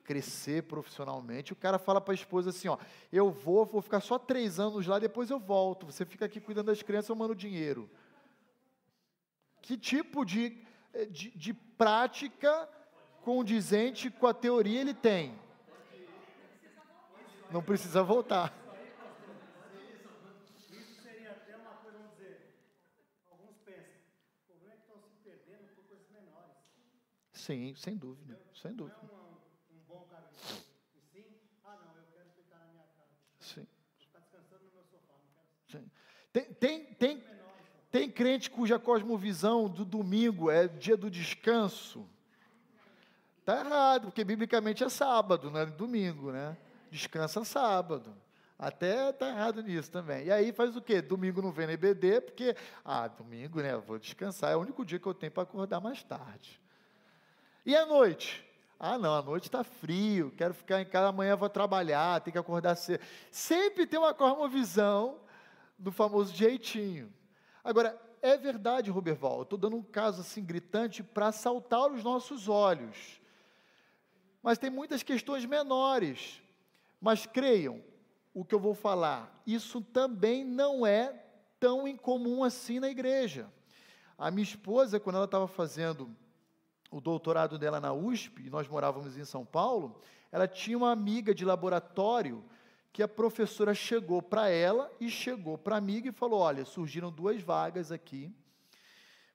crescer profissionalmente. O cara fala para a esposa assim, ó, eu vou ficar só 3 anos lá, depois eu volto, você fica aqui cuidando das crianças, eu mando dinheiro. Que tipo de prática condizente com a teoria ele tem? Não precisa voltar. Isso seria até uma coisa, vamos dizer, alguns pensam, o problema é que estão se perdendo por coisas menores. Sim, sem dúvida, sem dúvida. Não é um bom caminho. E sim, não, eu quero ficar na minha casa. Sim. Vou ficar descansando no meu sofá, não quero. Sim. Tem crente cuja cosmovisão do domingo é dia do descanso. Está errado, porque biblicamente é sábado, não é domingo, né? Descansa sábado. Até está errado nisso também. E aí faz o quê? Domingo não vem na EBD, porque, domingo, né, eu vou descansar, é o único dia que eu tenho para acordar mais tarde. E à noite? Não, à noite está frio, quero ficar em casa, amanhã vou trabalhar, tenho que acordar cedo. Sempre tem uma cosmovisão do famoso jeitinho. Agora, é verdade, Roberval, eu estou dando um caso assim gritante para saltar os nossos olhos. Mas tem muitas questões menores. Mas creiam, o que eu vou falar, isso também não é tão incomum assim na igreja. A minha esposa, quando ela estava fazendo o doutorado dela na USP, e nós morávamos em São Paulo, ela tinha uma amiga de laboratório que a professora chegou para ela e chegou para a amiga e falou, olha, surgiram 2 vagas aqui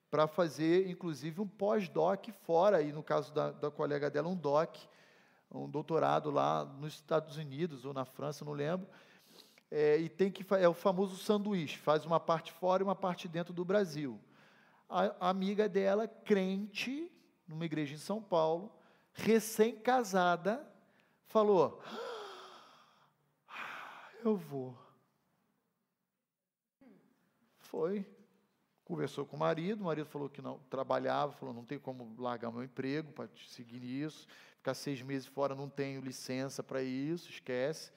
para fazer, inclusive, um pós-doc fora, e no caso da colega dela, um doc, um doutorado lá nos Estados Unidos ou na França, não lembro, e é o famoso sanduíche, faz uma parte fora e uma parte dentro do Brasil. A amiga dela, crente, numa igreja em São Paulo, recém-casada, falou, eu vou. Foi, conversou com o marido falou que não trabalhava, falou, não tem como largar meu emprego para seguir nisso, ficar 6 meses fora, não tenho licença para isso, esquece.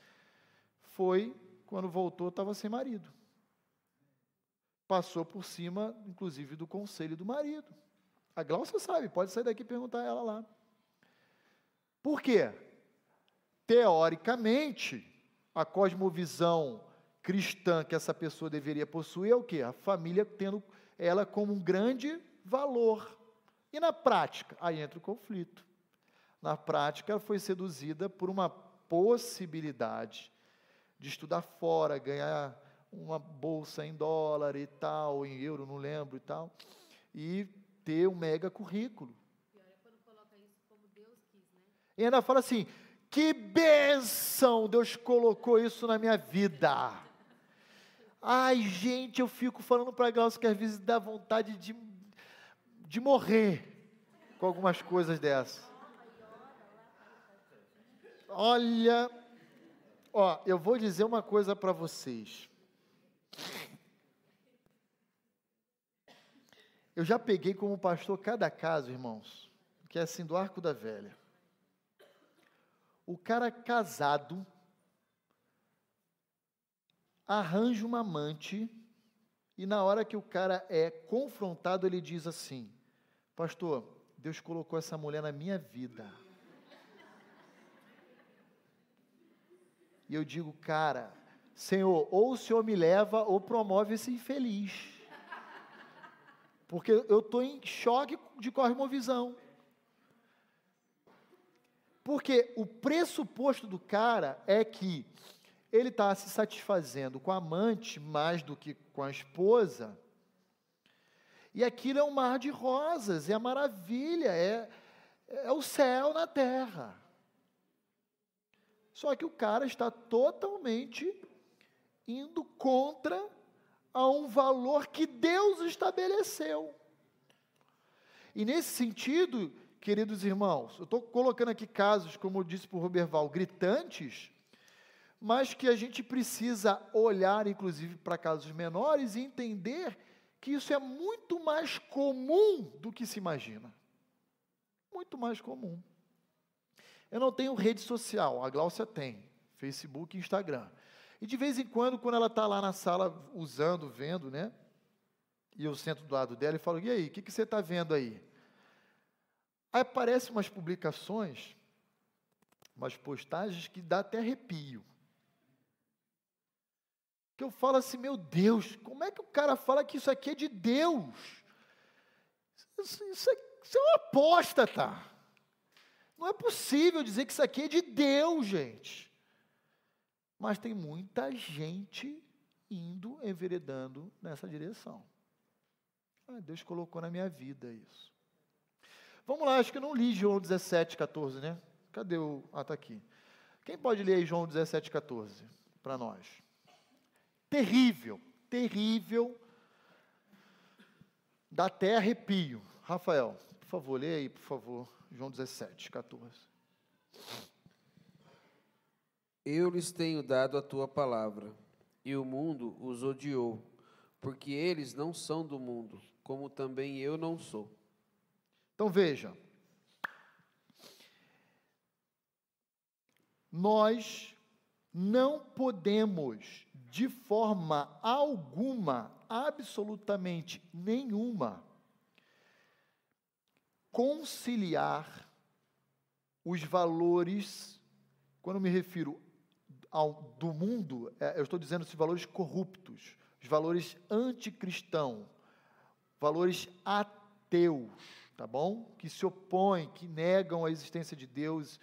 Foi, quando voltou, estava sem marido. Passou por cima, inclusive, do conselho do marido. A Glaucia sabe, pode sair daqui e perguntar a ela lá. Por quê? Teoricamente, a cosmovisão cristã que essa pessoa deveria possuir é o quê? A família tendo ela como um grande valor. E na prática? Aí entra o conflito. Na prática, ela foi seduzida por uma possibilidade de estudar fora, ganhar uma bolsa em dólar e tal, em euro, não lembro e tal, e ter um mega currículo. Pior é quando coloca isso como Deus quis, né? E ainda fala assim, que bênção, Deus colocou isso na minha vida. Ai, gente, eu fico falando para a Glaucia que às vezes dá vontade de morrer com algumas coisas dessas. Olha, eu vou dizer uma coisa para vocês. Eu já peguei como pastor cada caso, irmãos, que é assim, do Arco da Velha. O cara casado arranja uma amante e na hora que o cara é confrontado, ele diz assim, pastor, Deus colocou essa mulher na minha vida. E eu digo, cara, Senhor, ou o Senhor me leva ou promove esse infeliz. Porque eu estou em choque de cosmovisão. Porque o pressuposto do cara é que ele está se satisfazendo com a amante mais do que com a esposa, e aquilo é um mar de rosas, é a maravilha, é o céu na terra. Só que o cara está totalmente indo contra a um valor que Deus estabeleceu. E nesse sentido, queridos irmãos, eu estou colocando aqui casos, como eu disse para o Roberval, gritantes, mas que a gente precisa olhar, inclusive, para casos menores e entender que isso é muito mais comum do que se imagina. Muito mais comum. Eu não tenho rede social, a Glaucia tem, Facebook e Instagram. E de vez em quando ela está lá na sala usando, vendo, né? e eu sento do lado dela e falo, e aí, o que você está vendo aí? Aí aparecem umas publicações, umas postagens que dá até arrepio. Que eu falo assim, meu Deus, como é que o cara fala que isso aqui é de Deus? Isso é uma apóstata. Não é possível dizer que isso aqui é de Deus, gente. Mas tem muita gente indo, enveredando nessa direção. Deus colocou na minha vida isso. Vamos lá, acho que eu não li João 17, 14, né? Cadê o... está aqui. Quem pode ler aí João 17, 14 para nós? Terrível, terrível, dá até arrepio. Rafael, por favor, lê aí, por favor, João 17, 14. Eu lhes tenho dado a tua palavra, e o mundo os odiou, porque eles não são do mundo, como também eu não sou. Então veja, nós não podemos, de forma alguma, absolutamente nenhuma, conciliar os valores, quando me refiro do mundo, eu estou dizendo os valores corruptos, os valores anticristãos, valores ateus, tá bom? Que se opõem, que negam a existência de Deus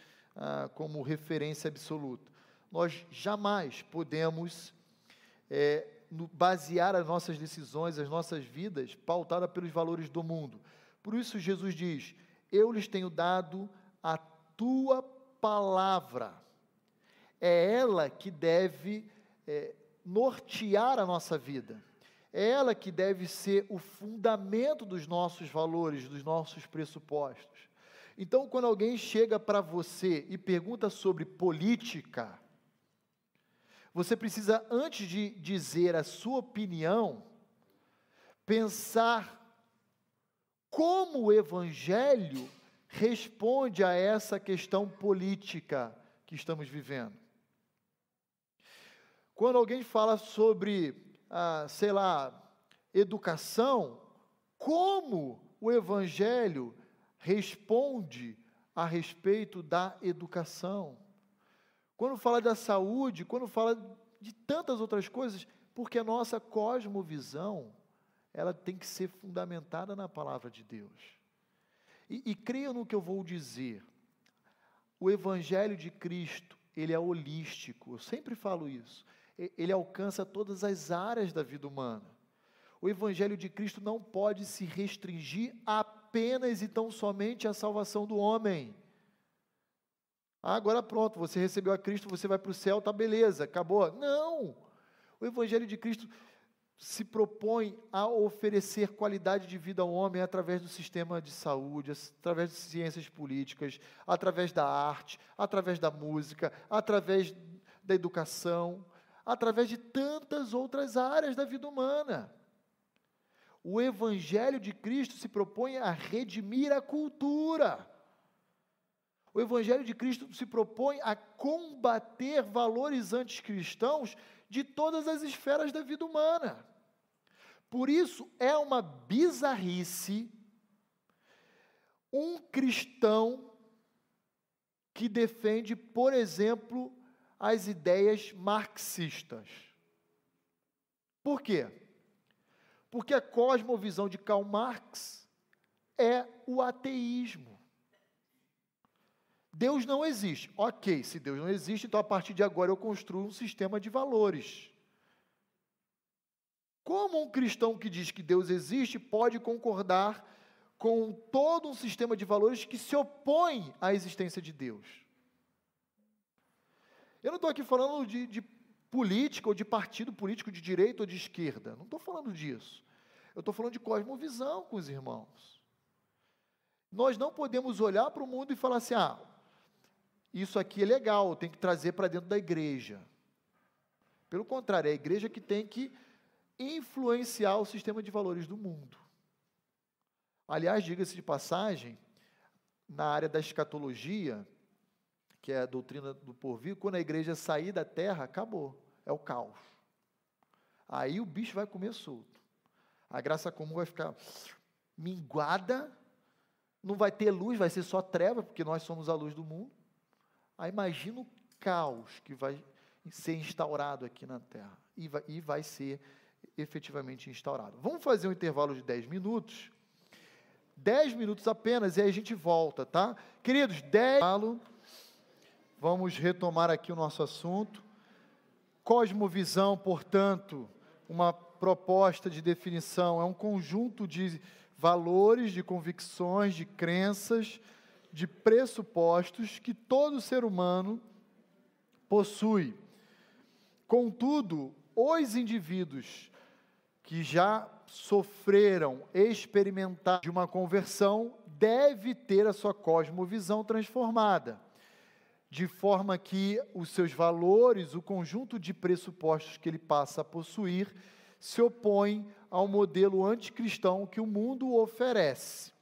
como referência absoluta. Nós jamais podemos basear as nossas decisões, as nossas vidas, pautadas pelos valores do mundo. Por isso Jesus diz, eu lhes tenho dado a tua palavra. É ela que deve nortear a nossa vida. É ela que deve ser o fundamento dos nossos valores, dos nossos pressupostos. Então, quando alguém chega para você e pergunta sobre política, você precisa, antes de dizer a sua opinião, pensar como o Evangelho responde a essa questão política que estamos vivendo. Quando alguém fala sobre, educação, como o Evangelho responde a respeito da educação? Quando fala da saúde, quando fala de tantas outras coisas, porque a nossa cosmovisão, ela tem que ser fundamentada na palavra de Deus. E creia no que eu vou dizer, o Evangelho de Cristo, ele é holístico, eu sempre falo isso, ele alcança todas as áreas da vida humana. O Evangelho de Cristo não pode se restringir apenas e tão somente à salvação do homem. Agora pronto, você recebeu a Cristo, você vai para o céu, tá beleza, acabou. Não! O Evangelho de Cristo se propõe a oferecer qualidade de vida ao homem através do sistema de saúde, através de ciências políticas, através da arte, através da música, através da educação, através de tantas outras áreas da vida humana. O Evangelho de Cristo se propõe a redimir a cultura. O Evangelho de Cristo se propõe a combater valores anticristãos de todas as esferas da vida humana. Por isso, é uma bizarrice um cristão que defende, por exemplo, as ideias marxistas. Por quê? Porque a cosmovisão de Karl Marx é o ateísmo. Deus não existe. Ok, se Deus não existe, então a partir de agora eu construo um sistema de valores. Como um cristão que diz que Deus existe pode concordar com todo um sistema de valores que se opõe à existência de Deus? Eu não estou aqui falando de política ou de partido político de direita ou de esquerda. Não estou falando disso. Eu estou falando de cosmovisão com os irmãos. Nós não podemos olhar para o mundo e falar assim, isso aqui é legal, eu tenho que trazer para dentro da igreja. Pelo contrário, é a igreja que tem que influenciar o sistema de valores do mundo. Aliás, diga-se de passagem, na área da escatologia, que é a doutrina do porvir, quando a igreja sair da terra, acabou, é o caos. Aí o bicho vai comer solto. A graça comum vai ficar minguada, não vai ter luz, vai ser só treva, porque nós somos a luz do mundo. Aí imagina o caos que vai ser instaurado aqui na Terra, e vai ser efetivamente instaurado. Vamos fazer um intervalo de 10 minutos, 10 minutos apenas, e aí a gente volta, tá? Queridos, 10 minutos, vamos retomar aqui o nosso assunto. Cosmovisão, portanto, uma proposta de definição, é um conjunto de valores, de convicções, de crenças, de pressupostos que todo ser humano possui. Contudo, os indivíduos que já sofreram, experimentaram de uma conversão, deve ter a sua cosmovisão transformada, de forma que os seus valores, o conjunto de pressupostos que ele passa a possuir, se opõe ao modelo anticristão que o mundo oferece.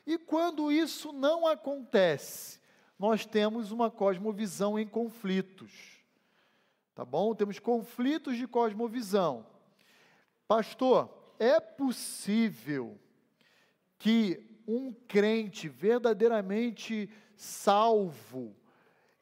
E quando isso não acontece, nós temos uma cosmovisão em conflitos. Tá bom? Temos conflitos de cosmovisão. Pastor, é possível que um crente verdadeiramente salvo,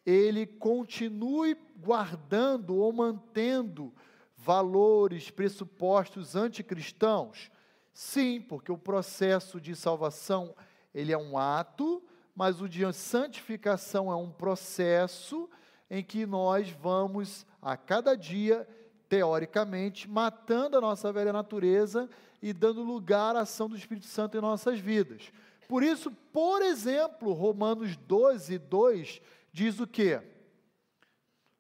ele continue guardando ou mantendo valores, pressupostos anticristãos? Sim, porque o processo de salvação, ele é um ato, mas o de santificação é um processo em que nós vamos, a cada dia, teoricamente, matando a nossa velha natureza e dando lugar à ação do Espírito Santo em nossas vidas. Por isso, por exemplo, Romanos 12, 2, diz o quê?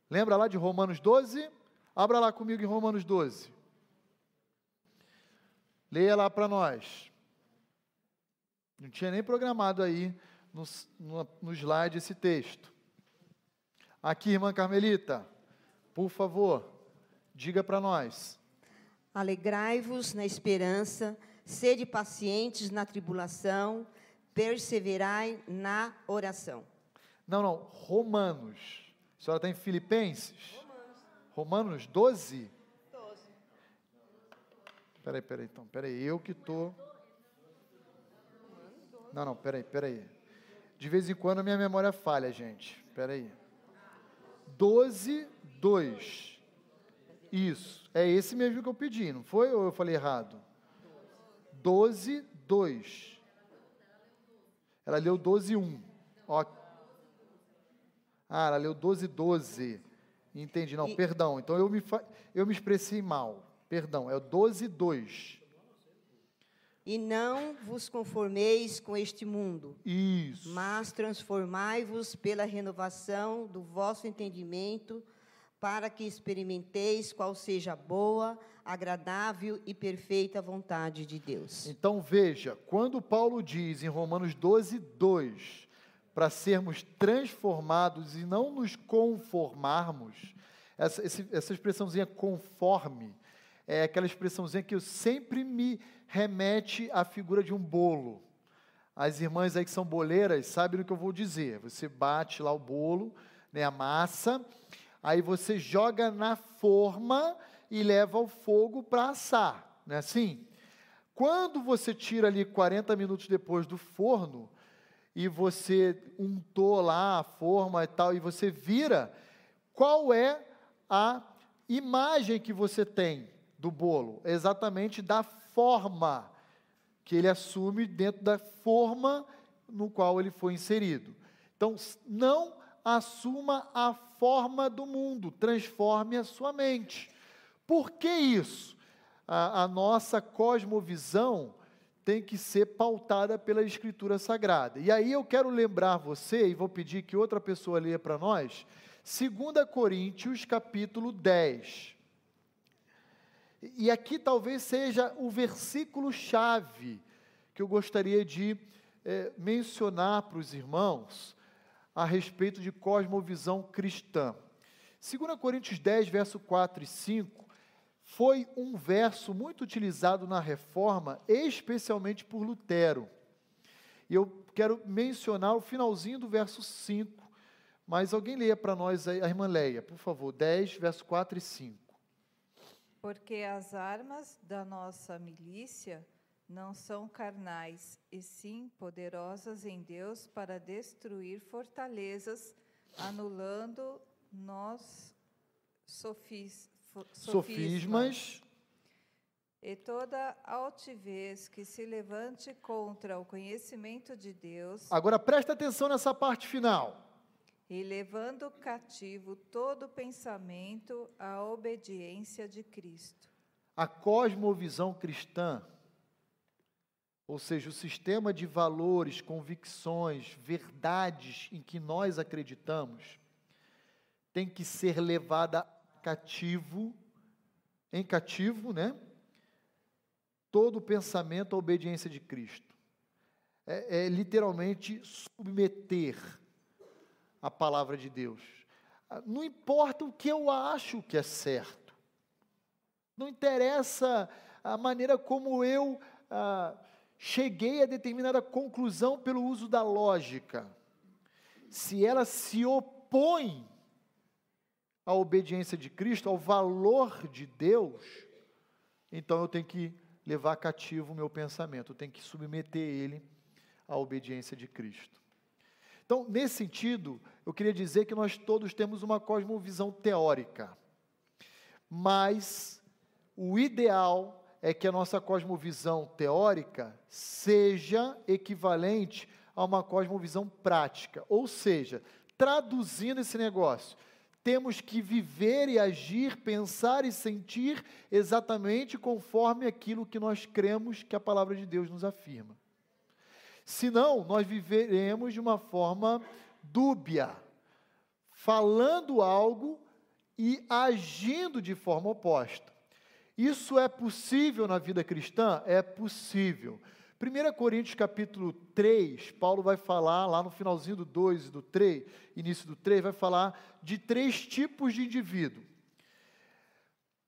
Lembra lá de Romanos 12? Abra lá comigo em Romanos 12. Leia lá para nós. Não tinha nem programado aí no slide esse texto. Aqui, irmã Carmelita, por favor, diga para nós. Alegrai-vos na esperança, sede pacientes na tribulação, perseverai na oração. Não, Romanos. A senhora está em Filipenses? Romanos 12? 12. Peraí, então. Eu que estou... Não, peraí. De vez em quando a minha memória falha, gente. Peraí. 12, 2. Isso. É esse mesmo que eu pedi, não foi? Ou eu falei errado? 12, 2. Ela leu 12, 1. Ó. Ah, ela leu 12, 12. Entendi. Não, perdão. Então eu me expressei mal. Perdão, é o 12, 2. E não vos conformeis com este mundo. Isso. Mas transformai-vos pela renovação do vosso entendimento, para que experimenteis qual seja a boa, agradável e perfeita vontade de Deus. Então veja, quando Paulo diz em Romanos 12, 2, para sermos transformados e não nos conformarmos, essa expressãozinha conforme, é aquela expressãozinha que eu sempre me remete à figura de um bolo. As irmãs aí que são boleiras sabem o que eu vou dizer. Você bate lá o bolo, né, a massa, aí você joga na forma e leva ao fogo para assar, não é assim? Quando você tira ali 40 minutos depois do forno, e você untou lá a forma e tal, e você vira, qual é a imagem que você tem do bolo? Exatamente da forma que ele assume dentro da forma no qual ele foi inserido. Então, não assuma a forma do mundo, transforme a sua mente. Por que isso? A nossa cosmovisão tem que ser pautada pela Escritura Sagrada. E aí eu quero lembrar você, e vou pedir que outra pessoa leia para nós, 2 Coríntios, capítulo 10. E aqui talvez seja o versículo-chave que eu gostaria de mencionar para os irmãos a respeito de cosmovisão cristã. 2 Coríntios 10, verso 4 e 5, foi um verso muito utilizado na Reforma, especialmente por Lutero. E eu quero mencionar o finalzinho do verso 5, mas alguém leia para nós, a irmã Leia, por favor, 10, verso 4 e 5. Porque as armas da nossa milícia não são carnais, e sim poderosas em Deus para destruir fortalezas, anulando sofismas e toda altivez que se levante contra o conhecimento de Deus, Agora presta atenção nessa parte final. e levando cativo todo pensamento à obediência de Cristo. A cosmovisão cristã, ou seja, o sistema de valores, convicções, verdades em que nós acreditamos, tem que ser levada em cativo, né? Todo o pensamento à obediência de Cristo. É literalmente submeter a palavra de Deus. Não importa o que eu acho que é certo. Não interessa a maneira como eu cheguei a determinada conclusão pelo uso da lógica. Se ela se opõe à obediência de Cristo, ao valor de Deus, então eu tenho que levar cativo o meu pensamento, eu tenho que submeter ele à obediência de Cristo. Então, nesse sentido, eu queria dizer que nós todos temos uma cosmovisão teórica, mas o ideal é que a nossa cosmovisão teórica seja equivalente a uma cosmovisão prática, ou seja, traduzindo esse negócio, temos que viver e agir, pensar e sentir exatamente conforme aquilo que nós cremos que a palavra de Deus nos afirma. Senão, nós viveremos de uma forma dúbia, falando algo e agindo de forma oposta. Isso é possível na vida cristã? É possível. 1 Coríntios capítulo 3, Paulo vai falar, lá no finalzinho do 2 e do 3, início do 3, vai falar de 3 tipos de indivíduo.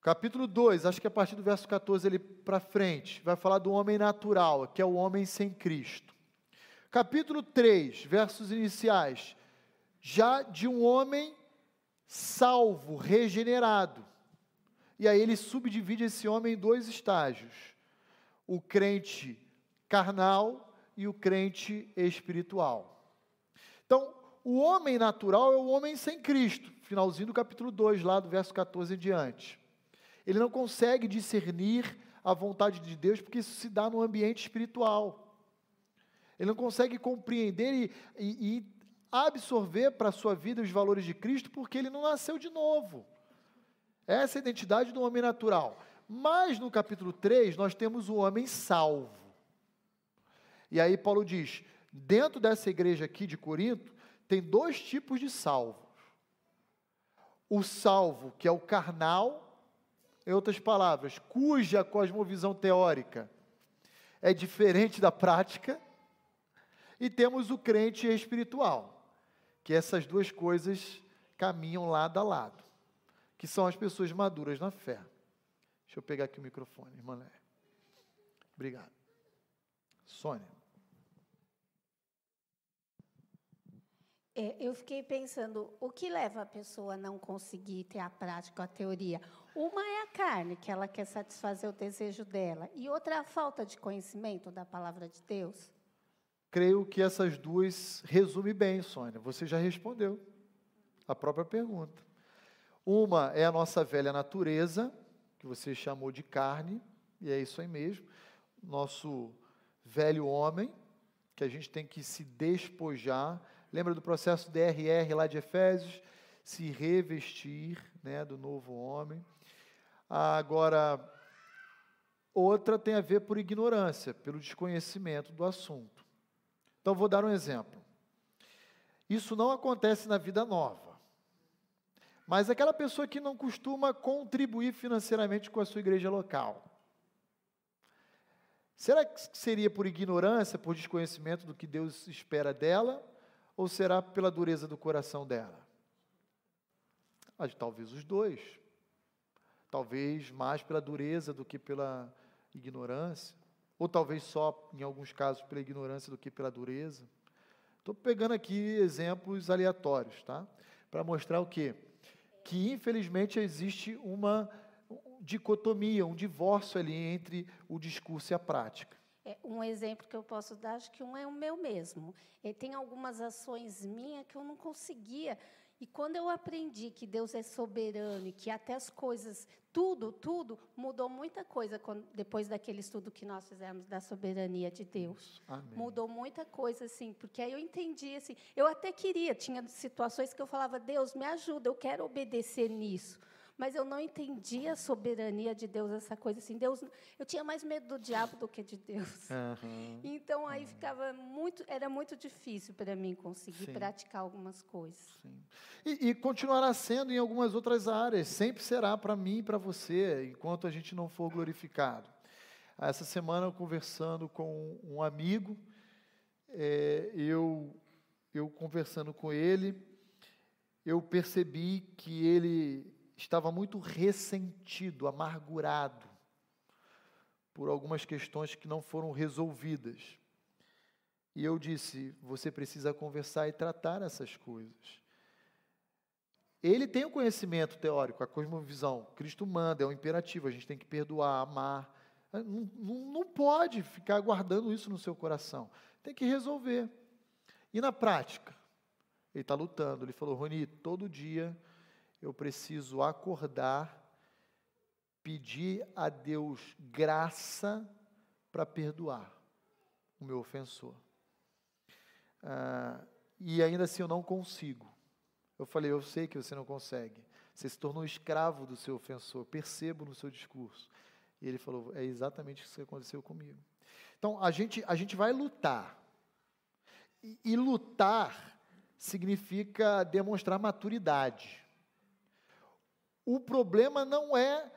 Capítulo 2, acho que a partir do verso 14 ali para frente, vai falar do homem natural, que é o homem sem Cristo. Capítulo 3, versos iniciais, já de um homem salvo, regenerado. E aí ele subdivide esse homem em 2 estágios. O crente carnal e o crente espiritual. Então, o homem natural é o homem sem Cristo, finalzinho do capítulo 2, lá do verso 14 em diante. Ele não consegue discernir a vontade de Deus, porque isso se dá no ambiente espiritual. Ele não consegue compreender e absorver para a sua vida os valores de Cristo, porque ele não nasceu de novo. Essa é a identidade do homem natural. Mas no capítulo 3, nós temos o homem salvo. E aí Paulo diz, dentro dessa igreja aqui de Corinto, tem 2 tipos de salvos. O salvo, que é o carnal, em outras palavras, cuja cosmovisão teórica é diferente da prática, e temos o crente espiritual, que essas 2 coisas caminham lado a lado, que são as pessoas maduras na fé. Deixa eu pegar aqui o microfone, irmã Léa. Obrigado. Sônia. Eu fiquei pensando, o que leva a pessoa a não conseguir ter a prática, a teoria? Uma é a carne, que ela quer satisfazer o desejo dela, e outra é a falta de conhecimento da palavra de Deus. Creio que essas 2 resumem bem, Sônia. Você já respondeu a própria pergunta. Uma é a nossa velha natureza, que você chamou de carne, e é isso aí mesmo. Nosso velho homem, que a gente tem que se despojar. Lembra do processo DRR lá de Efésios? Se revestir, né, do novo homem. Agora, outra tem a ver por ignorância, pelo desconhecimento do assunto. Então, vou dar um exemplo. Isso não acontece na vida nova. Mas aquela pessoa que não costuma contribuir financeiramente com a sua igreja local. Será que seria por ignorância, por desconhecimento do que Deus espera dela? Ou será pela dureza do coração dela? Talvez os 2. Talvez mais pela dureza do que pela ignorância. Ou talvez só, em alguns casos, pela ignorância do que pela dureza. Estou pegando aqui exemplos aleatórios, tá? Para mostrar o quê? Que, infelizmente, existe uma dicotomia, um divórcio ali entre o discurso e a prática. Um exemplo que eu posso dar, acho que um é o meu mesmo. Tem algumas ações minhas que eu não conseguia. E quando eu aprendi que Deus é soberano e que até as coisas, tudo, mudou muita coisa depois daquele estudo que nós fizemos da soberania de Deus. Amém. Mudou muita coisa, assim, porque aí eu entendi, assim, eu até queria, tinha situações que eu falava, Deus, me ajuda, eu quero obedecer nisso. Mas eu não entendia a soberania de Deus, essa coisa assim. Deus, eu tinha mais medo do diabo do que de Deus. Então, aí era muito difícil para mim conseguir praticar algumas coisas. Sim. E continuará sendo em algumas outras áreas. Sempre será para mim e para você, enquanto a gente não for glorificado. Essa semana, conversando com um amigo, eu conversando com ele, eu percebi que ele estava muito ressentido, amargurado, por algumas questões que não foram resolvidas. E eu disse, você precisa conversar e tratar essas coisas. Ele tem o conhecimento teórico, a cosmovisão. Cristo manda, é um imperativo, a gente tem que perdoar, amar. Não pode ficar guardando isso no seu coração. Tem que resolver. E na prática? Ele está lutando. Ele falou, Roni, todo dia eu preciso acordar, pedir a Deus graça para perdoar o meu ofensor. E ainda assim eu não consigo. Eu falei, eu sei que você não consegue. Você se tornou escravo do seu ofensor, percebo no seu discurso. E ele falou, é exatamente isso que aconteceu comigo. Então, a gente vai lutar. E lutar significa demonstrar maturidade. O problema não é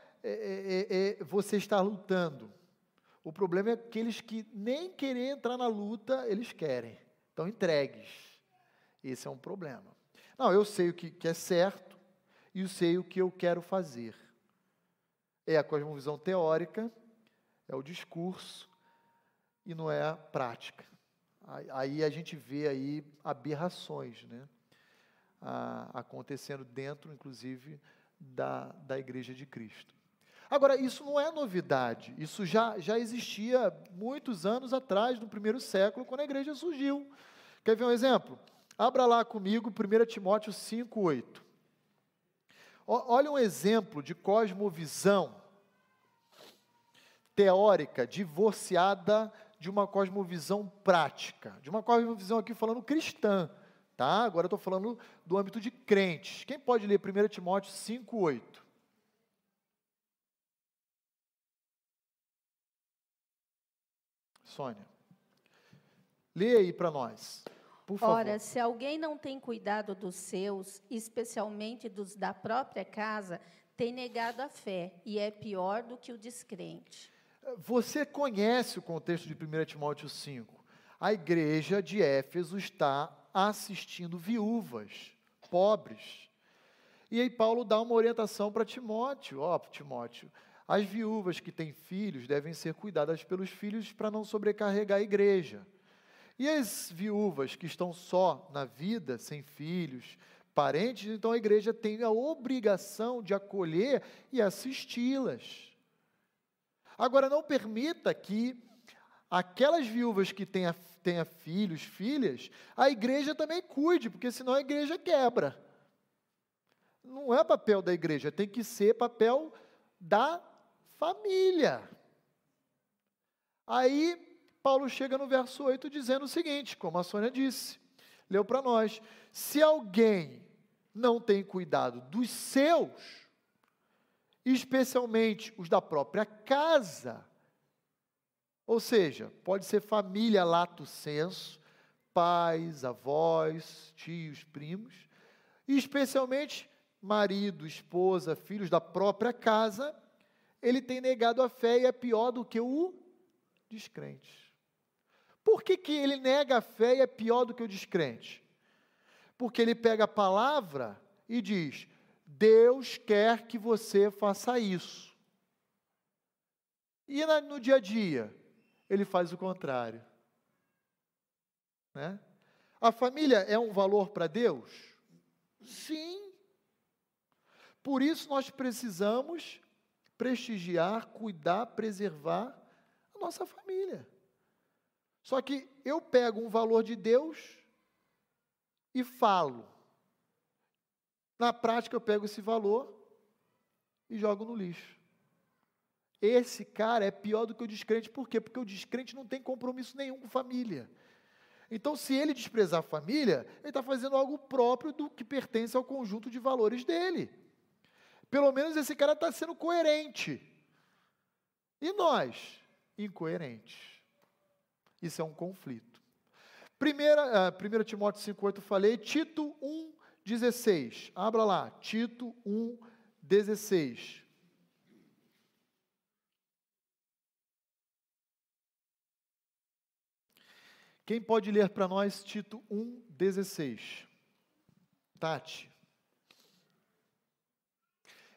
você estar lutando. O problema é aqueles que nem querer entrar na luta, eles querem. Estão entregues. Esse é um problema. Não, eu sei o que é certo e eu sei o que eu quero fazer. É a cosmovisão teórica, é o discurso e não é a prática. Aí a gente vê aí aberrações, né? Acontecendo dentro, inclusive, da Igreja de Cristo. Agora, isso não é novidade, isso já existia muitos anos atrás, no primeiro século, quando a igreja surgiu. Quer ver um exemplo? Abra lá comigo 1 Timóteo 5:8. Olha um exemplo de cosmovisão teórica, divorciada de uma cosmovisão prática, de uma cosmovisão aqui falando cristã. Tá? Agora eu estou falando do âmbito de crentes. Quem pode ler 1 Timóteo 5:8? Sônia. Lê aí para nós, por favor. Ora, se alguém não tem cuidado dos seus, especialmente dos da própria casa, tem negado a fé e é pior do que o descrente. Você conhece o contexto de 1 Timóteo 5. A igreja de Éfeso está assistindo viúvas, pobres. E aí Paulo dá uma orientação para Timóteo. Timóteo, as viúvas que têm filhos devem ser cuidadas pelos filhos para não sobrecarregar a igreja. E as viúvas que estão só na vida, sem filhos, parentes, então a igreja tem a obrigação de acolher e assisti-las. Agora, não permita que aquelas viúvas que tenha filhos, filhas, a igreja também cuide, porque senão a igreja quebra. Não é papel da igreja, tem que ser papel da família. Aí, Paulo chega no verso 8 dizendo o seguinte, como a Sônia disse, leu para nós, se alguém não tem cuidado dos seus, especialmente os da própria casa, ou seja, pode ser família lato sensu, pais, avós, tios, primos, e especialmente marido, esposa, filhos da própria casa, ele tem negado a fé e é pior do que o descrente. Por que ele nega a fé e é pior do que o descrente? Porque ele pega a palavra e diz, Deus quer que você faça isso. E no dia a dia, ele faz o contrário. Né? A família é um valor para Deus? Sim. Por isso nós precisamos prestigiar, cuidar, preservar a nossa família. Só que eu pego um valor de Deus e falo. Na prática, eu pego esse valor e jogo no lixo. Esse cara é pior do que o descrente. Por quê? Porque o descrente não tem compromisso nenhum com família. Então, se ele desprezar a família, ele está fazendo algo próprio do que pertence ao conjunto de valores dele. Pelo menos esse cara está sendo coerente. E nós, incoerentes. Isso é um conflito. 1 Timóteo 5,8 eu falei, Tito 1,16. Abra lá, Tito 1,16. Quem pode ler para nós Tito 1,16? Tati.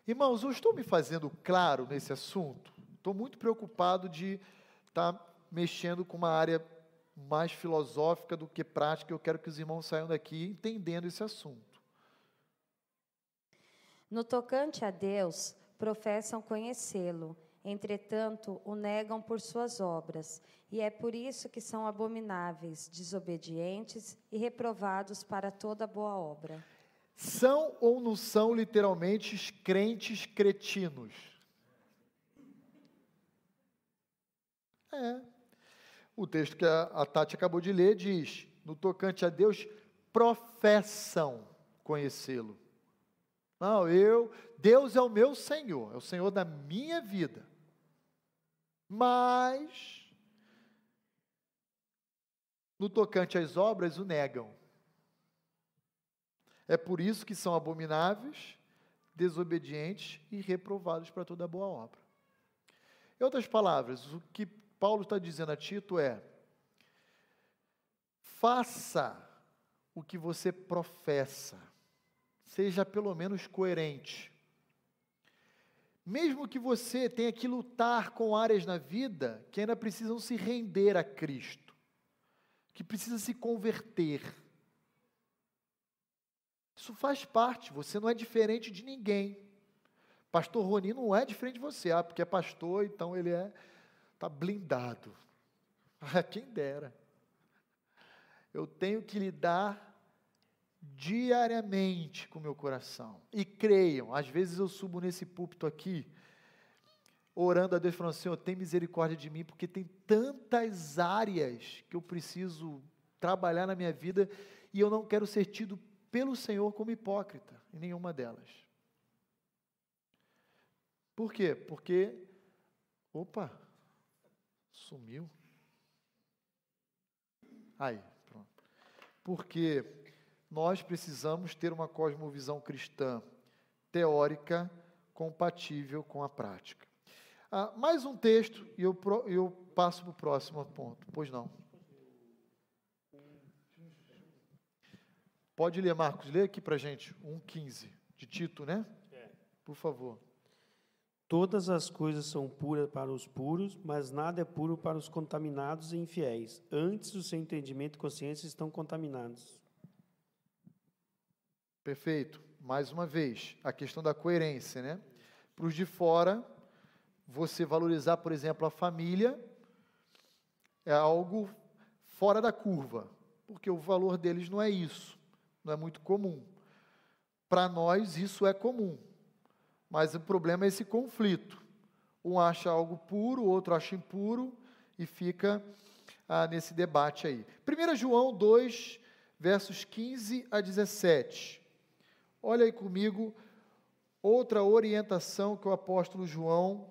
Irmãos, eu estou me fazendo claro nesse assunto. Estou muito preocupado de estar mexendo com uma área mais filosófica do que prática. Eu quero que os irmãos saiam daqui entendendo esse assunto. No tocante a Deus, professam conhecê-lo, entretanto, o negam por suas obras, e é por isso que são abomináveis, desobedientes e reprovados para toda boa obra. São ou não são literalmente crentes cretinos? O texto que a Tati acabou de ler diz, no tocante a Deus, professam conhecê-lo. Não, Deus é o meu Senhor, é o Senhor da minha vida. Mas, no tocante às obras, o negam. É por isso que são abomináveis, desobedientes e reprovados para toda boa obra. Em outras palavras, o que Paulo está dizendo a Tito é: faça o que você professa, seja pelo menos coerente. Mesmo que você tenha que lutar com áreas na vida que ainda precisam se render a Cristo, que precisa se converter. Isso faz parte, você não é diferente de ninguém. Pastor Roni não é diferente de você, porque é pastor, então ele está blindado. Quem dera. Eu tenho que lidar diariamente com o meu coração. E creiam, às vezes eu subo nesse púlpito aqui, orando a Deus, falando: Senhor, tem misericórdia de mim, porque tem tantas áreas que eu preciso trabalhar na minha vida, e eu não quero ser tido pelo Senhor como hipócrita, em nenhuma delas. Por quê? Porque, sumiu. Aí, pronto. Porque nós precisamos ter uma cosmovisão cristã teórica compatível com a prática. Mais um texto e eu passo para o próximo ponto. Pois não. Pode ler, Marcos. Lê aqui para a gente, 1,15, de Tito, né? Por favor. Todas as coisas são puras para os puros, mas nada é puro para os contaminados e infiéis. Antes, o seu entendimento e consciência estão contaminados. Perfeito. Mais uma vez, a questão da coerência, né? Para os de fora, você valorizar, por exemplo, a família é algo fora da curva, porque o valor deles não é isso, não é muito comum. Para nós, isso é comum, mas o problema é esse conflito. Um acha algo puro, o outro acha impuro, e fica nesse debate aí. 1 João 2, versos 15 a 17. Olha aí comigo, outra orientação que o apóstolo João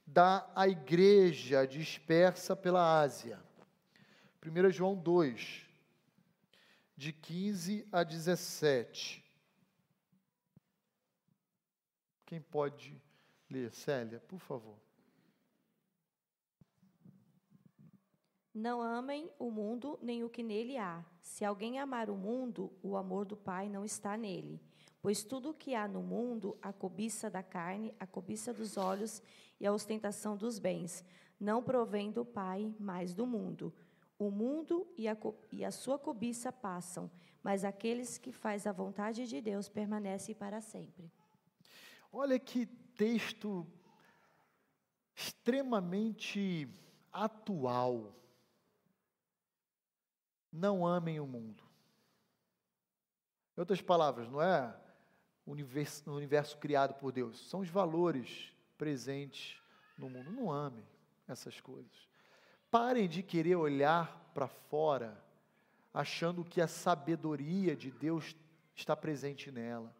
dá à igreja dispersa pela Ásia. 1 João 2, de 15 a 17. Quem pode ler? Célia, por favor. Não amem o mundo nem o que nele há. Se alguém amar o mundo, o amor do Pai não está nele. Pois tudo o que há no mundo, a cobiça da carne, a cobiça dos olhos e a ostentação dos bens, não provém do Pai, mas do mundo. O mundo e a sua cobiça passam, mas aqueles que fazem a vontade de Deus permanecem para sempre. Olha que texto extremamente atual. Não amem o mundo. Em outras palavras, não é o universo criado por Deus, são os valores presentes no mundo. Não amem essas coisas. Parem de querer olhar para fora, achando que a sabedoria de Deus está presente nela.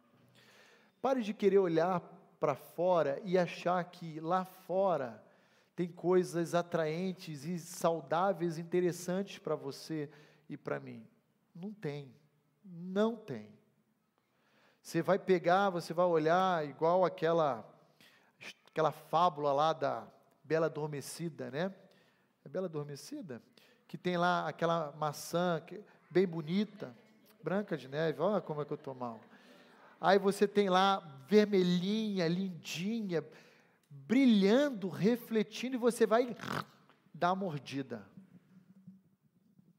Parem de querer olhar para fora e achar que lá fora tem coisas atraentes e saudáveis, interessantes para você e para mim. Não tem. Não tem. Você vai pegar, você vai olhar igual aquela fábula lá da Bela Adormecida, né? É Bela Adormecida? Que tem lá aquela maçã bem bonita, branca de neve, olha como é que eu estou mal. Aí você tem lá vermelhinha, lindinha, brilhando, refletindo, e você vai dar uma mordida.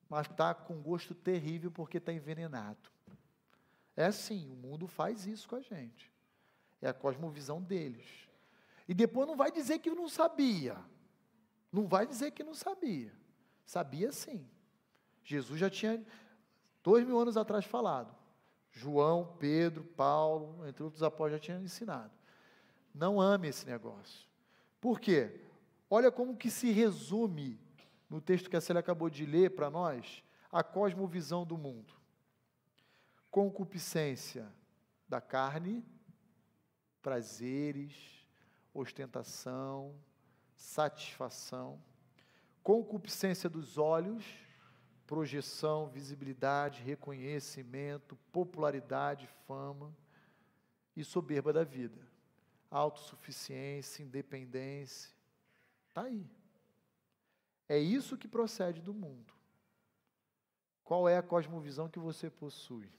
Mas está com gosto terrível porque está envenenado. É assim, o mundo faz isso com a gente. É a cosmovisão deles. E depois não vai dizer que não sabia. Não vai dizer que não sabia. Sabia sim. Jesus já tinha 2000 anos atrás falado. João, Pedro, Paulo, entre outros apóstolos já tinham ensinado. Não ame esse negócio. Por quê? Olha como que se resume, no texto que a Célia acabou de ler para nós, a cosmovisão do mundo. Concupiscência da carne, prazeres, ostentação, satisfação. Concupiscência dos olhos, projeção, visibilidade, reconhecimento, popularidade, fama e soberba da vida. Autossuficiência, independência. Está aí. É isso que procede do mundo. Qual é a cosmovisão que você possui?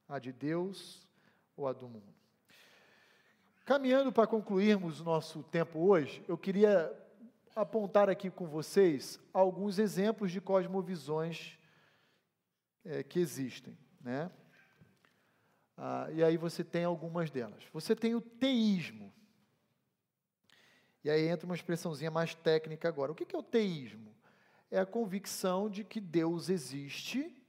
A de Deus ou a do mundo? Caminhando para concluirmos o nosso tempo hoje, eu queria apontar aqui com vocês alguns exemplos de cosmovisões que existem, né? E aí você tem algumas delas. Você tem o teísmo. E aí entra uma expressãozinha mais técnica agora. O que é o teísmo? É a convicção de que Deus existe,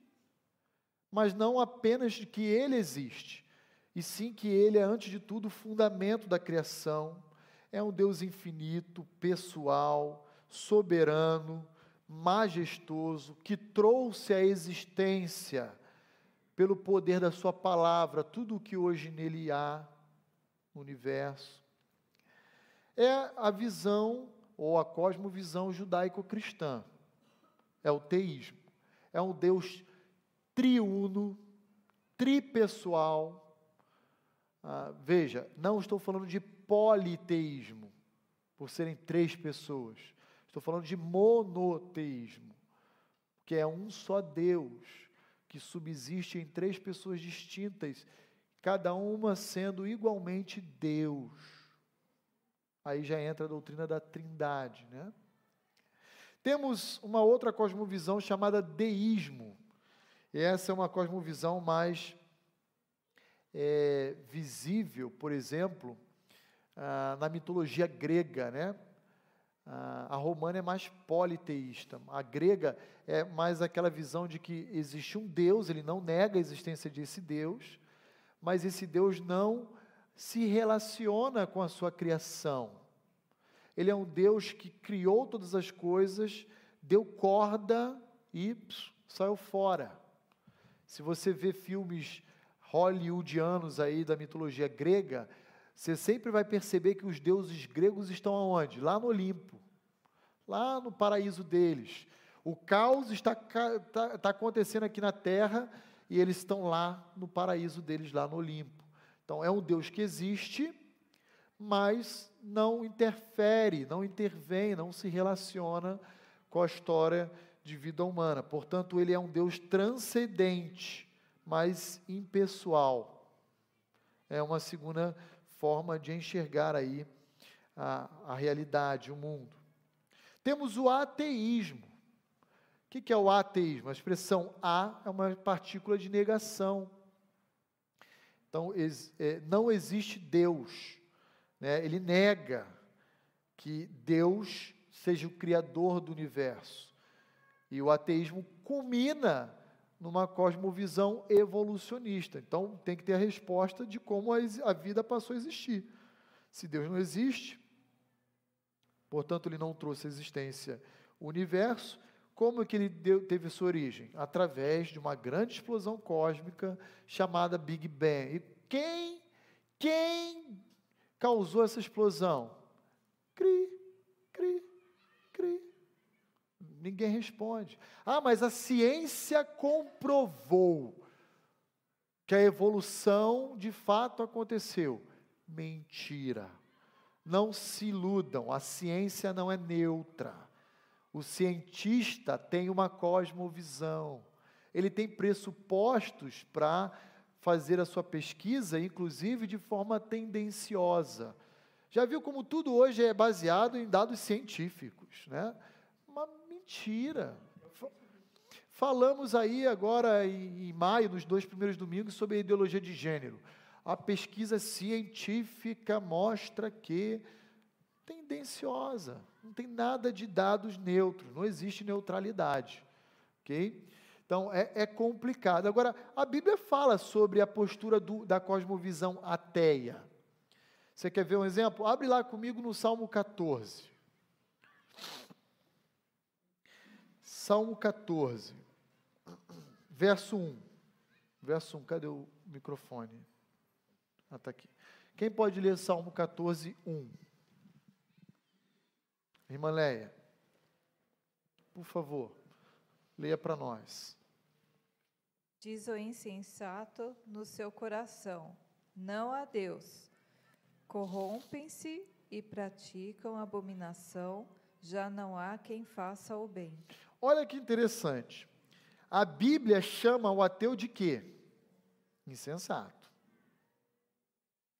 mas não apenas de que Ele existe, e sim que Ele é, antes de tudo, o fundamento da criação. É um Deus infinito, pessoal, soberano, majestoso, que trouxe à existência, pelo poder da sua palavra, tudo o que hoje nele há no universo. É a visão, ou a cosmovisão judaico-cristã. É o teísmo. É um Deus triuno, tripessoal. Veja, não estou falando de politeísmo, por serem 3 pessoas. Estou falando de monoteísmo, que é um só Deus, que subsiste em 3 pessoas distintas, cada uma sendo igualmente Deus. Aí já entra a doutrina da Trindade, né? Temos uma outra cosmovisão chamada deísmo. E essa é uma cosmovisão mais visível, por exemplo, na mitologia grega, né? A romana é mais politeísta. A grega é mais aquela visão de que existe um Deus, ele não nega a existência desse Deus, mas esse Deus não se relaciona com a sua criação. Ele é um Deus que criou todas as coisas, deu corda e saiu fora. Se você vê filmes hollywoodianos aí da mitologia grega, você sempre vai perceber que os deuses gregos estão aonde? Lá no Olimpo, lá no paraíso deles. O caos está acontecendo aqui na terra e eles estão lá no paraíso deles, lá no Olimpo. Então, é um Deus que existe, mas não interfere, não intervém, não se relaciona com a história de vida humana. Portanto, ele é um Deus transcendente, mas impessoal. É uma segunda forma de enxergar aí a realidade, o mundo. Temos o ateísmo. O que é o ateísmo? A expressão a é uma partícula de negação. Então, não existe Deus, né? Ele nega que Deus seja o criador do universo. E o ateísmo culmina numa cosmovisão evolucionista. Então, tem que ter a resposta de como a vida passou a existir. Se Deus não existe, portanto, Ele não trouxe à existência o universo, como é que ele teve sua origem? Através de uma grande explosão cósmica chamada Big Bang. E quem causou essa explosão? Cri. Ninguém responde. Ah, mas a ciência comprovou que a evolução de fato aconteceu. Mentira. Não se iludam, a ciência não é neutra. O cientista tem uma cosmovisão. Ele tem pressupostos para fazer a sua pesquisa, inclusive de forma tendenciosa. Já viu como tudo hoje é baseado em dados científicos, né? Uma mentira. Falamos aí agora em maio, nos 2 primeiros domingos, sobre a ideologia de gênero. A pesquisa científica mostra que tendenciosa, não tem nada de dados neutros, não existe neutralidade, ok? Então, é complicado. Agora, a Bíblia fala sobre a postura da cosmovisão ateia. Você quer ver um exemplo? Abre lá comigo no Salmo 14. Salmo 14, verso 1. Verso 1, cadê o microfone? Ah, está aqui. Quem pode ler Salmo 14, 1? Irmã Leia, por favor, leia para nós. Diz o insensato no seu coração: não há Deus. Corrompem-se e praticam abominação, já não há quem faça o bem. Olha que interessante. A Bíblia chama o ateu de quê? Insensato.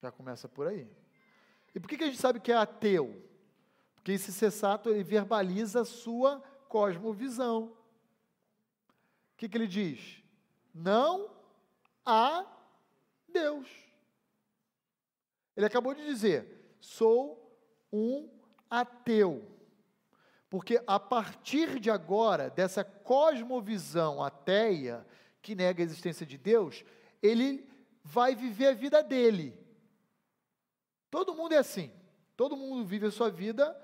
Já começa por aí. E por que a gente sabe que é ateu? Porque esse insensato, ele verbaliza a sua cosmovisão. O que ele diz? Não há Deus. Ele acabou de dizer, sou um ateu. Porque a partir de agora, dessa cosmovisão ateia, que nega a existência de Deus, ele vai viver a vida dele. Todo mundo é assim. Todo mundo vive a sua vida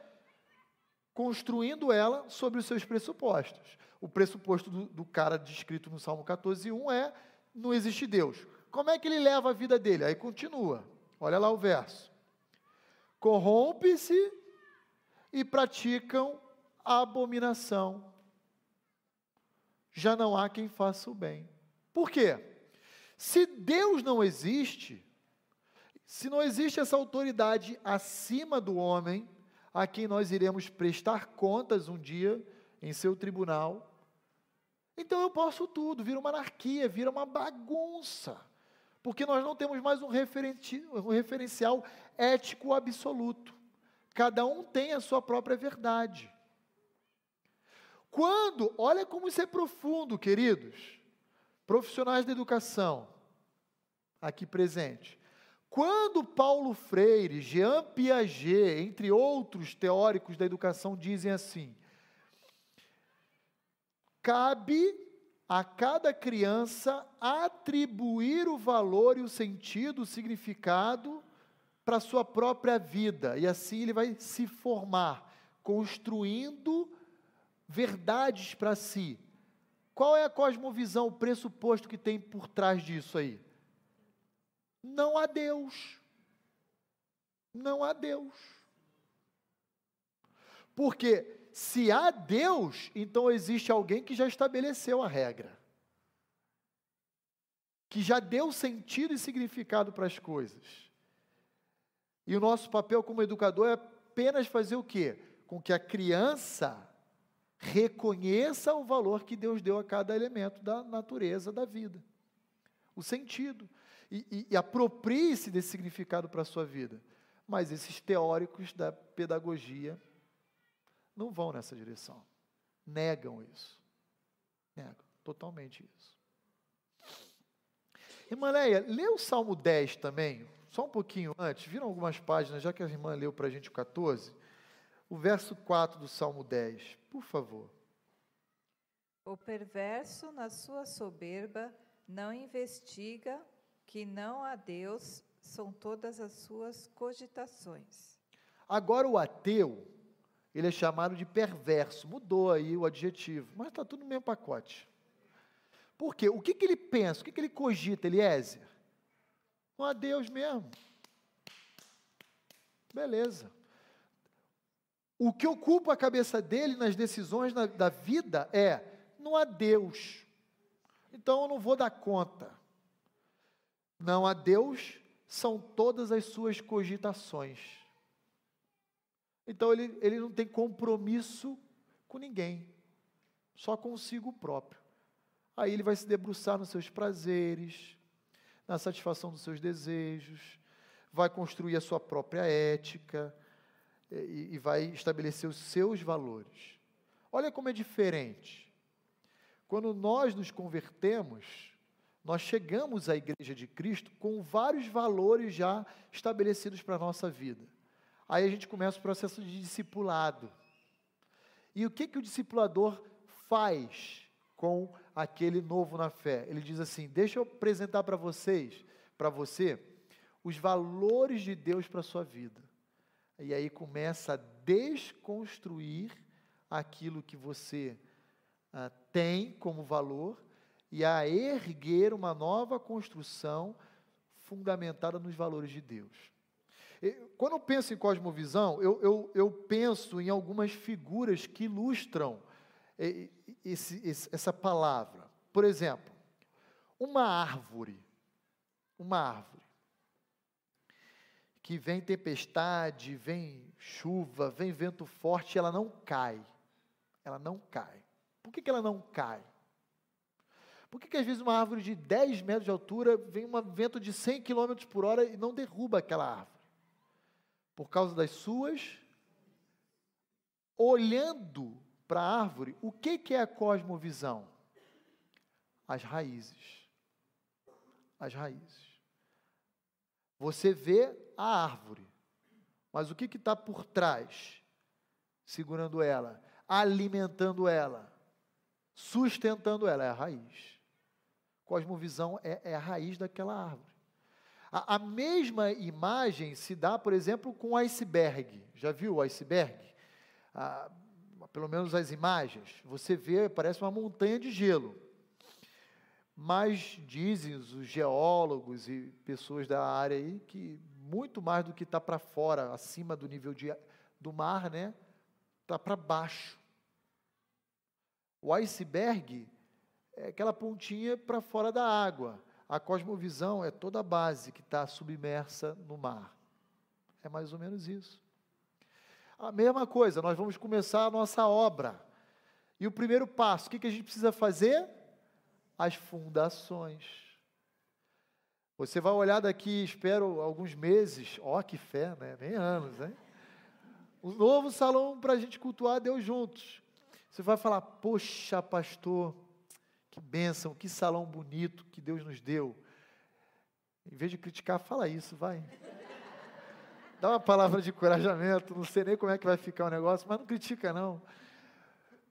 construindo ela sobre os seus pressupostos. O pressuposto do cara descrito no Salmo 14:1 é: não existe Deus. Como é que ele leva a vida dele? Aí continua. Olha lá o verso. Corrompe-se e praticam a abominação. Já não há quem faça o bem. Por quê? Se Deus não existe, se não existe essa autoridade acima do homem, a quem nós iremos prestar contas um dia em seu tribunal, então eu posso tudo, vira uma anarquia, vira uma bagunça, porque nós não temos mais um referencial ético absoluto. Cada um tem a sua própria verdade. Olha como isso é profundo, queridos, profissionais da educação, aqui presentes. Quando Paulo Freire, Jean Piaget, entre outros teóricos da educação, dizem assim: cabe a cada criança atribuir o valor e o sentido, o significado para a sua própria vida, e assim ele vai se formar, construindo verdades para si. Qual é a cosmovisão, o pressuposto que tem por trás disso aí? Não há Deus. Não há Deus. Porque se há Deus, então existe alguém que já estabeleceu a regra, que já deu sentido e significado para as coisas. E o nosso papel como educador é apenas fazer o quê? Com que a criança reconheça o valor que Deus deu a cada elemento da natureza da vida, o sentido, e aproprie-se desse significado para a sua vida. Mas esses teóricos da pedagogia não vão nessa direção, negam isso, negam totalmente isso. Irmã Leia, lê o Salmo 10 também, só um pouquinho antes, viram algumas páginas, já que a irmã leu para a gente o 14, o verso 4 do Salmo 10, por favor. O perverso, na sua soberba, não investiga que não há Deus, são todas as suas cogitações. Agora o ateu, ele é chamado de perverso, mudou aí o adjetivo, mas está tudo no mesmo pacote. Por quê? O que ele pensa, o que ele cogita, Eliezer? Não há Deus mesmo. Beleza. O que ocupa a cabeça dele nas decisões da vida é, não há Deus, então eu não vou dar conta. Não há Deus, são todas as suas cogitações. Então ele não tem compromisso com ninguém, só consigo próprio. Aí ele vai se debruçar nos seus prazeres, na satisfação dos seus desejos, vai construir a sua própria ética e vai estabelecer os seus valores. Olha como é diferente. Quando nós nos convertemos, nós chegamos à Igreja de Cristo com vários valores já estabelecidos para a nossa vida. Aí a gente começa o processo de discipulado. E o que o discipulador faz com aquele novo na fé? Ele diz assim, deixa eu apresentar para você, os valores de Deus para a sua vida. E aí começa a desconstruir aquilo que você tem como valor e a erguer uma nova construção fundamentada nos valores de Deus. Quando eu penso em cosmovisão, eu penso em algumas figuras que ilustram essa palavra. Por exemplo, uma árvore que vem tempestade, vem chuva, vem vento forte, ela não cai. Por que ela não cai? Por que às vezes uma árvore de 10 metros de altura vem um vento de 100 km por hora e não derruba aquela árvore? Por causa das suas, olhando para a árvore, o que é a cosmovisão? As raízes. As raízes. Você vê a árvore, mas o que está por trás? Segurando ela, alimentando ela, sustentando ela, é a raiz. Cosmovisão é a raiz daquela árvore. A mesma imagem se dá, por exemplo, com o iceberg. Já viu o iceberg? Pelo menos as imagens. Você vê, parece uma montanha de gelo. Mas dizem os geólogos e pessoas da área aí que muito mais do que está para fora, acima do nível do mar, né, está para baixo. O iceberg é aquela pontinha para fora da água. A cosmovisão é toda a base que está submersa no mar. É mais ou menos isso. A mesma coisa, nós vamos começar a nossa obra. E o primeiro passo, o que a gente precisa fazer? As fundações. Você vai olhar daqui, espero, alguns meses, que fé, né? Nem anos, né? Um novo salão para a gente cultuar a Deus juntos. Você vai falar, poxa, pastor, que bênção, que salão bonito que Deus nos deu. Em vez de criticar, fala isso, vai. Dá uma palavra de encorajamento, não sei nem como é que vai ficar o negócio, mas não critica não.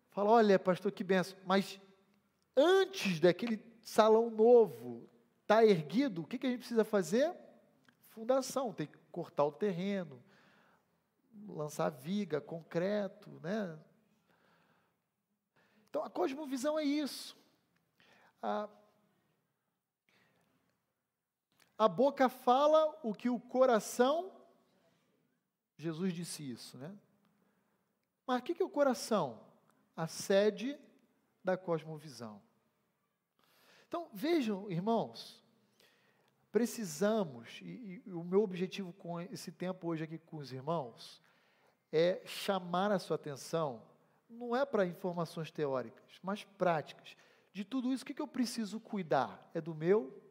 Fala, olha, pastor, que bênção. Mas antes daquele salão novo estar erguido, o que a gente precisa fazer? Fundação, tem que cortar o terreno, lançar viga, concreto, né? Então, a cosmovisão é isso. A boca fala o que o coração... Jesus disse isso, né? Mas o que é o coração? A sede da cosmovisão. Então, vejam, irmãos, precisamos, e o meu objetivo com esse tempo hoje aqui com os irmãos, é chamar a sua atenção, não é para informações teóricas, mas práticas. De tudo isso, o que eu preciso cuidar? É do meu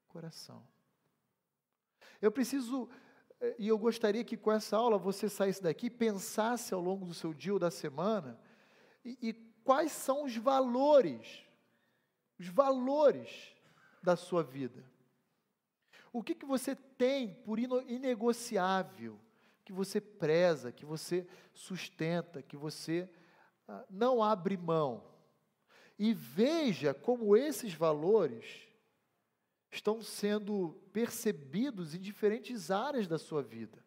coração. Eu preciso, e eu gostaria que com essa aula você saísse daqui e pensasse ao longo do seu dia ou da semana, e quais são os valores da sua vida. O que você tem por inegociável, que você preza, que você sustenta, que você não abre mão. E veja como esses valores estão sendo percebidos em diferentes áreas da sua vida.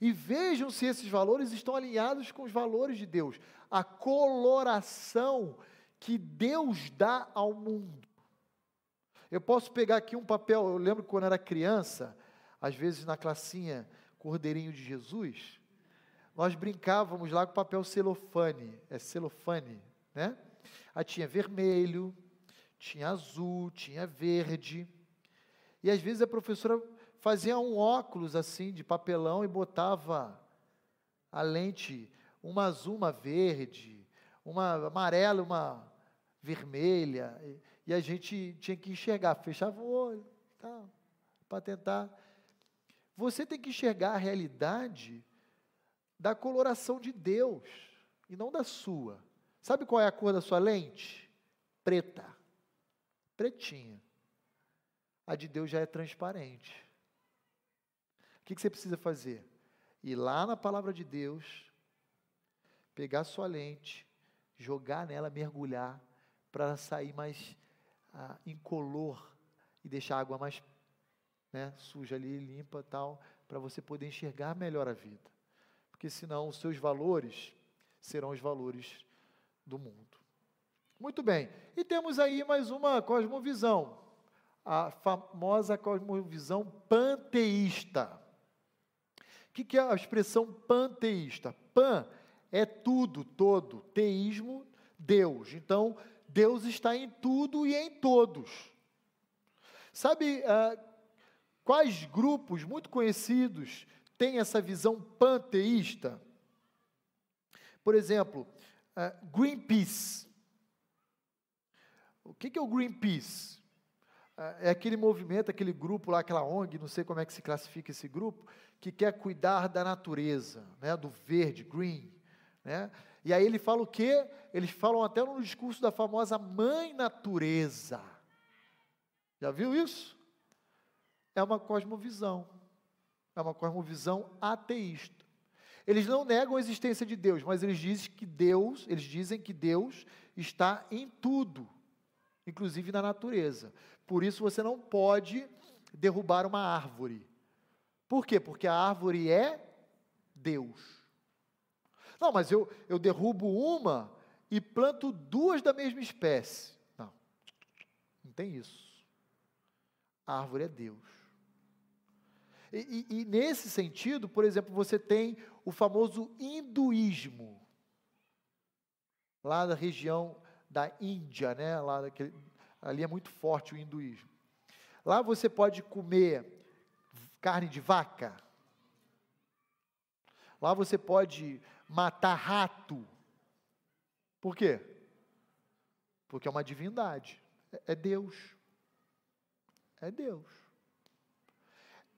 E vejam se esses valores estão alinhados com os valores de Deus. A coloração que Deus dá ao mundo. Eu posso pegar aqui um papel, eu lembro que quando era criança, às vezes na classinha Cordeirinho de Jesus, nós brincávamos lá com papel celofane, celofane, né? Aí tinha vermelho, tinha azul, tinha verde, e às vezes a professora fazia um óculos assim de papelão e botava a lente, uma azul, uma verde, uma amarela, uma vermelha, e a gente tinha que enxergar, fechava o olho, para tentar. Você tem que enxergar a realidade da coloração de Deus, e não da sua. Sabe qual é a cor da sua lente? Preta, pretinha. A de Deus já é transparente. O que você precisa fazer? Ir lá na palavra de Deus, pegar a sua lente, jogar nela, mergulhar, para ela sair mais incolor e deixar a água mais suja ali, limpa e tal, para você poder enxergar melhor a vida. Porque senão os seus valores serão os valores do mundo. Muito bem. E temos aí mais uma cosmovisão, a famosa cosmovisão panteísta. O que é a expressão panteísta? Pan é tudo, todo, teísmo, Deus. Então, Deus está em tudo e em todos. Sabe quais grupos muito conhecidos têm essa visão panteísta? Por exemplo, Greenpeace. O que é o Greenpeace? É aquele movimento, aquele grupo lá, aquela ONG, não sei como é que se classifica esse grupo, que quer cuidar da natureza, né, do verde, green, né? E aí ele fala o quê? Eles falam até no discurso da famosa mãe natureza. Já viu isso? É uma cosmovisão. É uma cosmovisão ateísta. Eles não negam a existência de Deus, mas eles dizem que Deus está em tudo, inclusive na natureza. Por isso você não pode derrubar uma árvore. Por quê? Porque a árvore é Deus. Não, mas eu derrubo uma e planto duas da mesma espécie. Não, não tem isso. A árvore é Deus. E nesse sentido, por exemplo, você tem o famoso hinduísmo, lá da região da Índia, né? Ali é muito forte o hinduísmo. Lá você pode comer carne de vaca. Lá você pode matar rato. Por quê? Porque é uma divindade. É Deus. É Deus.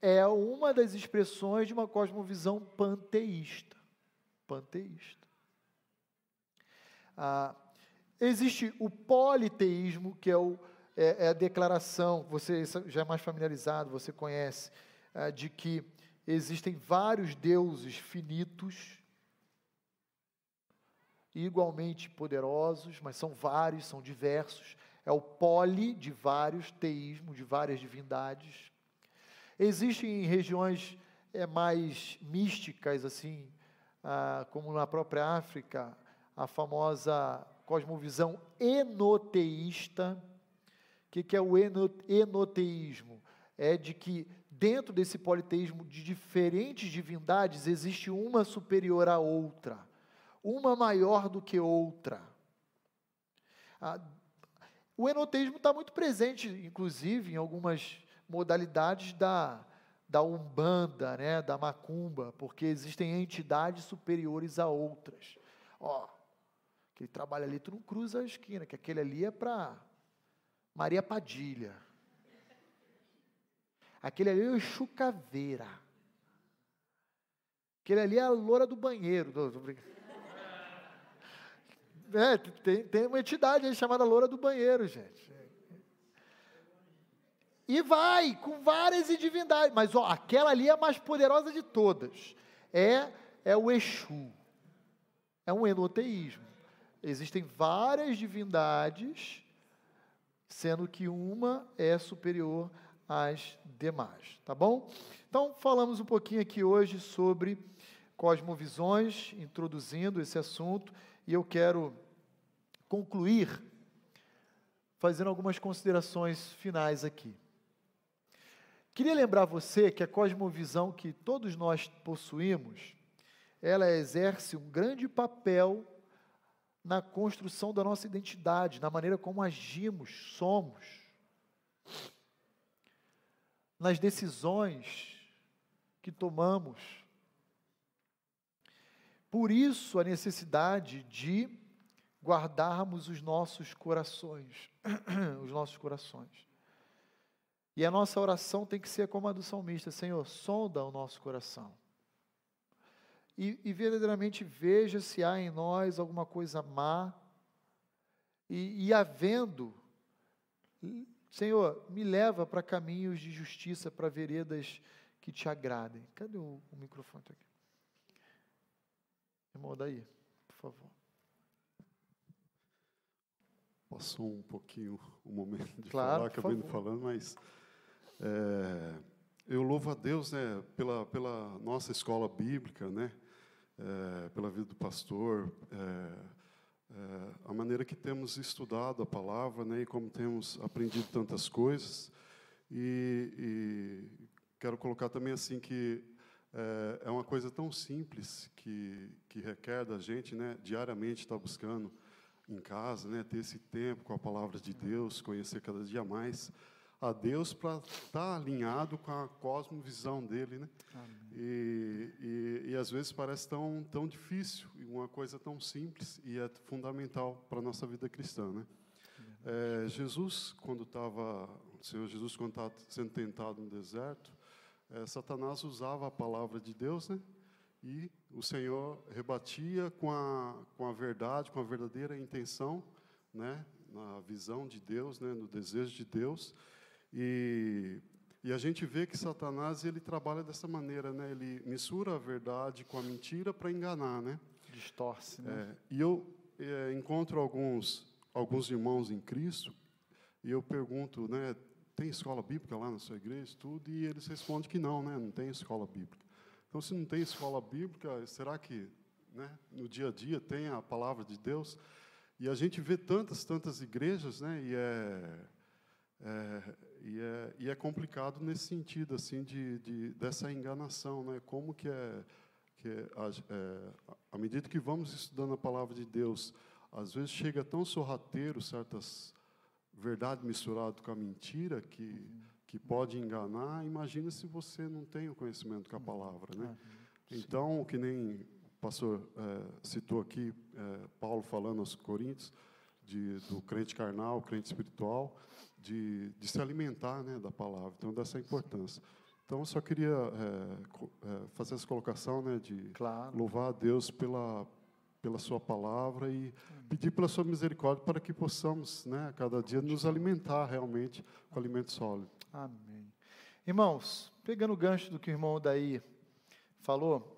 É uma das expressões de uma cosmovisão panteísta. Panteísta. Existe o politeísmo, que é a declaração, você já é mais familiarizado, você conhece, de que existem vários deuses finitos, igualmente poderosos, mas são vários, são diversos. É o poli de vários, teísmo, de várias divindades. Existem em regiões mais místicas, assim, como na própria África, a famosa cosmovisão enoteísta. O que é o enoteísmo? É de que dentro desse politeísmo de diferentes divindades existe uma superior à outra, uma maior do que outra. O enoteísmo está muito presente, inclusive, em algumas modalidades da Umbanda, né, da Macumba, porque existem entidades superiores a outras. Aquele trabalho ali, tu não cruza a esquina, que aquele ali é para Maria Padilha. Aquele ali é o Exu Caveira. Aquele ali é a loura do banheiro. Tem uma entidade aí chamada loura do banheiro, gente. E vai, com várias divindades. Mas ó, aquela ali é a mais poderosa de todas. É o Exu. É um enoteísmo. Existem várias divindades, sendo que uma é superior às demais. Tá bom? Então, falamos um pouquinho aqui hoje sobre cosmovisões, introduzindo esse assunto. E eu quero concluir fazendo algumas considerações finais aqui. Queria lembrar você que a cosmovisão que todos nós possuímos, ela exerce um grande papel na construção da nossa identidade, na maneira como agimos, somos, nas decisões que tomamos. Por isso, a necessidade de guardarmos os nossos corações, os nossos corações. E a nossa oração tem que ser como a do salmista: Senhor, sonda o nosso coração. E verdadeiramente veja se há em nós alguma coisa má. E havendo, Senhor, me leva para caminhos de justiça, para veredas que te agradem. Cadê o microfone aqui? Irmão, daí, por favor. Passou um pouquinho o momento de Claro, falar, acabei não falando, mas eu louvo a Deus, né, pela nossa escola bíblica, né, pela vida do pastor, a maneira que temos estudado a palavra, né, e como temos aprendido tantas coisas. E quero colocar também assim que é uma coisa tão simples que requer da gente, né, diariamente estar buscando em casa, né, ter esse tempo com a palavra de Deus, conhecer cada dia mais a Deus para estar alinhado com a cosmovisão dele, né? E às vezes parece tão difícil, uma coisa tão simples, e é fundamental para a nossa vida cristã, né? Jesus, o Senhor Jesus, quando estava sendo tentado no deserto, Satanás usava a palavra de Deus, né? E o Senhor rebatia com a verdade, com a verdadeira intenção, né, na visão de Deus, né, no desejo de Deus. E a gente vê que Satanás, ele trabalha dessa maneira, né? Ele mistura a verdade com a mentira para enganar, né? Distorce, né? E eu encontro alguns irmãos em Cristo e eu pergunto, né, tem escola bíblica lá na sua igreja, tudo? E eles respondem que não, né? Não tem escola bíblica. Então, se não tem escola bíblica, será que, né, no dia a dia tem a palavra de Deus? E a gente vê tantas igrejas, né, e é complicado nesse sentido, assim, dessa enganação, né? Como que à medida que vamos estudando a palavra de Deus, às vezes chega tão sorrateiro certas verdades misturadas com a mentira que pode enganar. Imagina se você não tem o conhecimento com a palavra, né? Então, que nem o pastor citou aqui, Paulo falando aos Coríntios, do crente carnal, crente espiritual, de se alimentar, né, da palavra. Então, dessa importância. Então, eu só queria fazer essa colocação, né, de louvar a Deus pela sua palavra e pedir pela sua misericórdia para que possamos, né, a cada dia nos alimentar realmente com alimento sólido. Amém. Irmãos, pegando o gancho do que o irmão daí falou,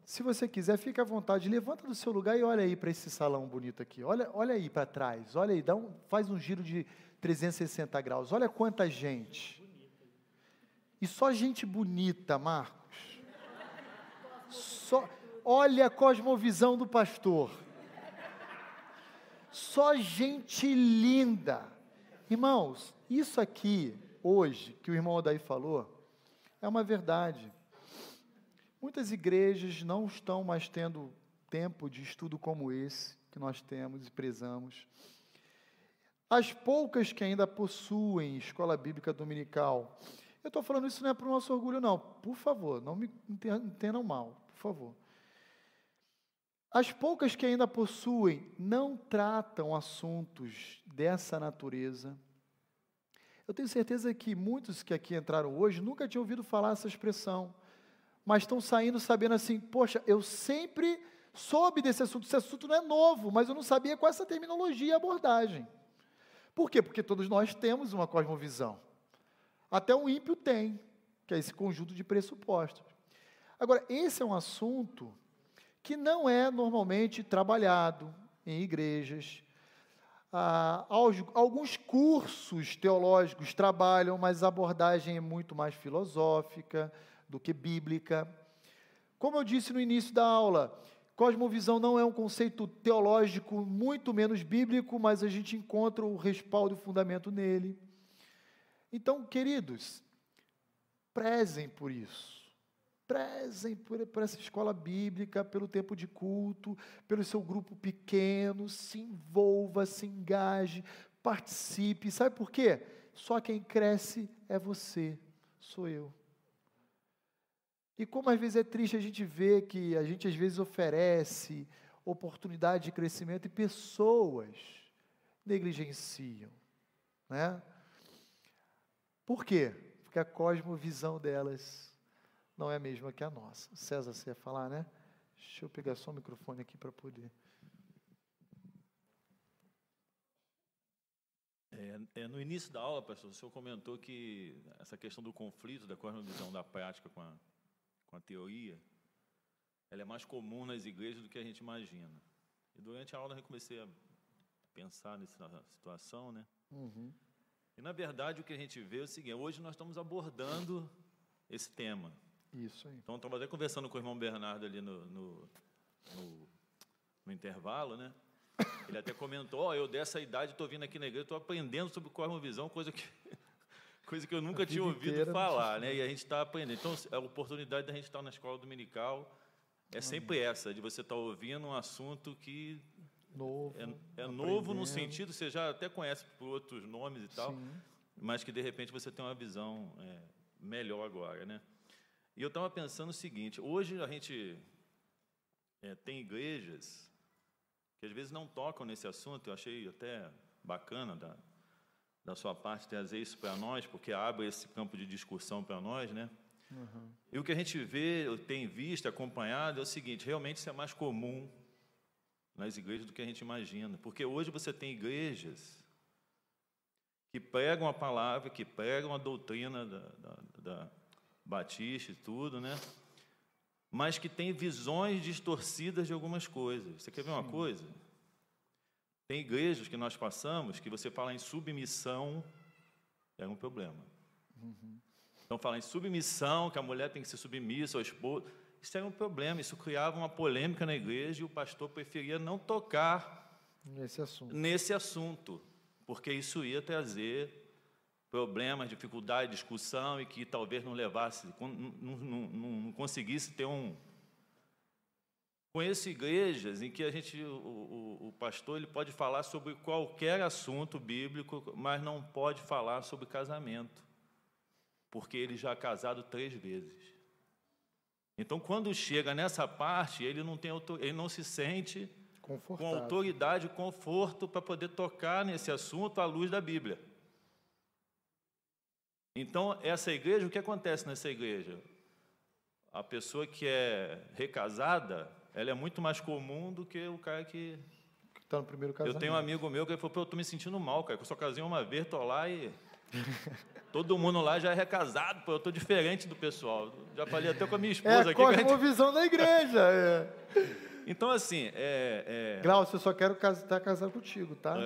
se você quiser, fique à vontade, levanta do seu lugar e olha aí para esse salão bonito aqui, olha aí para trás, olha aí, faz um giro de 360 graus, olha quanta gente, e só gente bonita, Marcos, olha a cosmovisão do pastor, só gente linda. Irmãos, isso aqui, hoje, que o irmão Odaí falou, é uma verdade. Muitas igrejas não estão mais tendo tempo de estudo como esse, que nós temos e prezamos. As poucas que ainda possuem escola bíblica dominical, eu estou falando isso não é para o nosso orgulho, não. Por favor, não me entendam mal, por favor. As poucas que ainda possuem não tratam assuntos dessa natureza. Eu tenho certeza que muitos que aqui entraram hoje nunca tinham ouvido falar essa expressão, mas estão saindo sabendo assim, poxa, eu sempre soube desse assunto, esse assunto não é novo, mas eu não sabia qual essa terminologia e abordagem. Por quê? Porque todos nós temos uma cosmovisão. Até o ímpio tem, que é esse conjunto de pressupostos. Agora, esse é um assunto que não é normalmente trabalhado em igrejas. Alguns cursos teológicos trabalham, mas a abordagem é muito mais filosófica do que bíblica. Como eu disse no início da aula, cosmovisão não é um conceito teológico, muito menos bíblico, mas a gente encontra o respaldo e o fundamento nele. Então, queridos, prezem por isso. Prezem por essa escola bíblica, pelo tempo de culto, pelo seu grupo pequeno, se envolva, se engaje, participe. Sabe por quê? Só quem cresce é você, sou eu. E como às vezes é triste a gente ver que a gente às vezes oferece oportunidade de crescimento e pessoas negligenciam, né? Por quê? Porque a cosmovisão delas não é a mesma que a nossa. César, você ia falar, né? Deixa eu pegar só o microfone aqui para poder. No início da aula, pastor, o senhor comentou que essa questão do conflito da cosmovisão da prática com a teoria, ela é mais comum nas igrejas do que a gente imagina. E durante a aula eu comecei a pensar nessa situação, né? Uhum. E, na verdade, o que a gente vê é o seguinte: hoje nós estamos abordando esse tema. Isso aí. Então, estava até conversando com o irmão Bernardo ali no intervalo, né? Ele até comentou, eu dessa idade estou vindo aqui na igreja, estou aprendendo sobre cosmovisão, coisa que eu nunca tinha ouvido falar, né? E a gente está aprendendo. Então, a oportunidade da gente estar na escola dominical é sempre essa, de você estar ouvindo um assunto que é novo no sentido, você já até conhece por outros nomes e tal, mas que, de repente, você tem uma visão melhor agora, né? E eu estava pensando o seguinte: hoje a gente tem igrejas que às vezes não tocam nesse assunto. Eu achei até bacana da sua parte trazer isso para nós, porque abre esse campo de discussão para nós, né? Uhum. E o que a gente vê, tem visto, acompanhado, é o seguinte: realmente isso é mais comum nas igrejas do que a gente imagina, porque hoje você tem igrejas que pregam a palavra, que pregam a doutrina da Batista e tudo, né? Mas que tem visões distorcidas de algumas coisas. Você quer ver uma coisa? Tem igrejas que nós passamos que você fala em submissão, é um problema. Uhum. Então, falar em submissão, que a mulher tem que ser submissa ao esposo, isso era um problema, isso criava uma polêmica na igreja e o pastor preferia não tocar nesse assunto, porque isso ia trazer problemas, dificuldade, discussão, e que talvez não levasse, não conseguisse ter um... Conheço igrejas em que o pastor ele pode falar sobre qualquer assunto bíblico, mas não pode falar sobre casamento, porque ele já é casado 3 vezes. Então, quando chega nessa parte, ele não se sente com autoridade e conforto para poder tocar nesse assunto à luz da Bíblia. Então, essa igreja, o que acontece nessa igreja? A pessoa que é recasada, ela é muito mais comum do que o cara que está no primeiro casamento. Eu tenho um amigo meu que falou: eu estou me sentindo mal, cara, que eu só casei uma vez, estou lá e todo mundo lá já é recasado, eu estou diferente do pessoal. Já falei até com a minha esposa aqui. É a cosmovisão da igreja. Então, assim... Glaucio, eu só quero estar casado contigo, tá?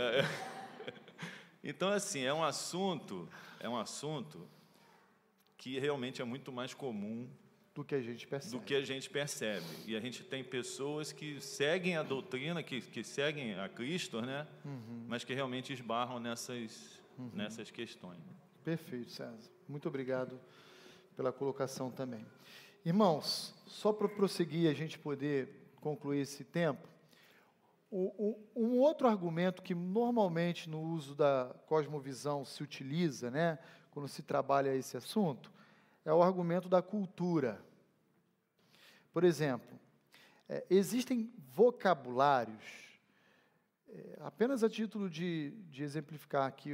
Então, assim, é um assunto que realmente é muito mais comum do que a gente percebe. E a gente tem pessoas que seguem a doutrina, que seguem a Cristo, né? Uhum. Mas que realmente esbarram nessas questões. Perfeito, César. Muito obrigado pela colocação também. Irmãos, só para prosseguir, a gente poder concluir esse tempo, um outro argumento que normalmente no uso da cosmovisão se utiliza, né, quando se trabalha esse assunto, é o argumento da cultura. Por exemplo, existem vocabulários, apenas a título de exemplificar aqui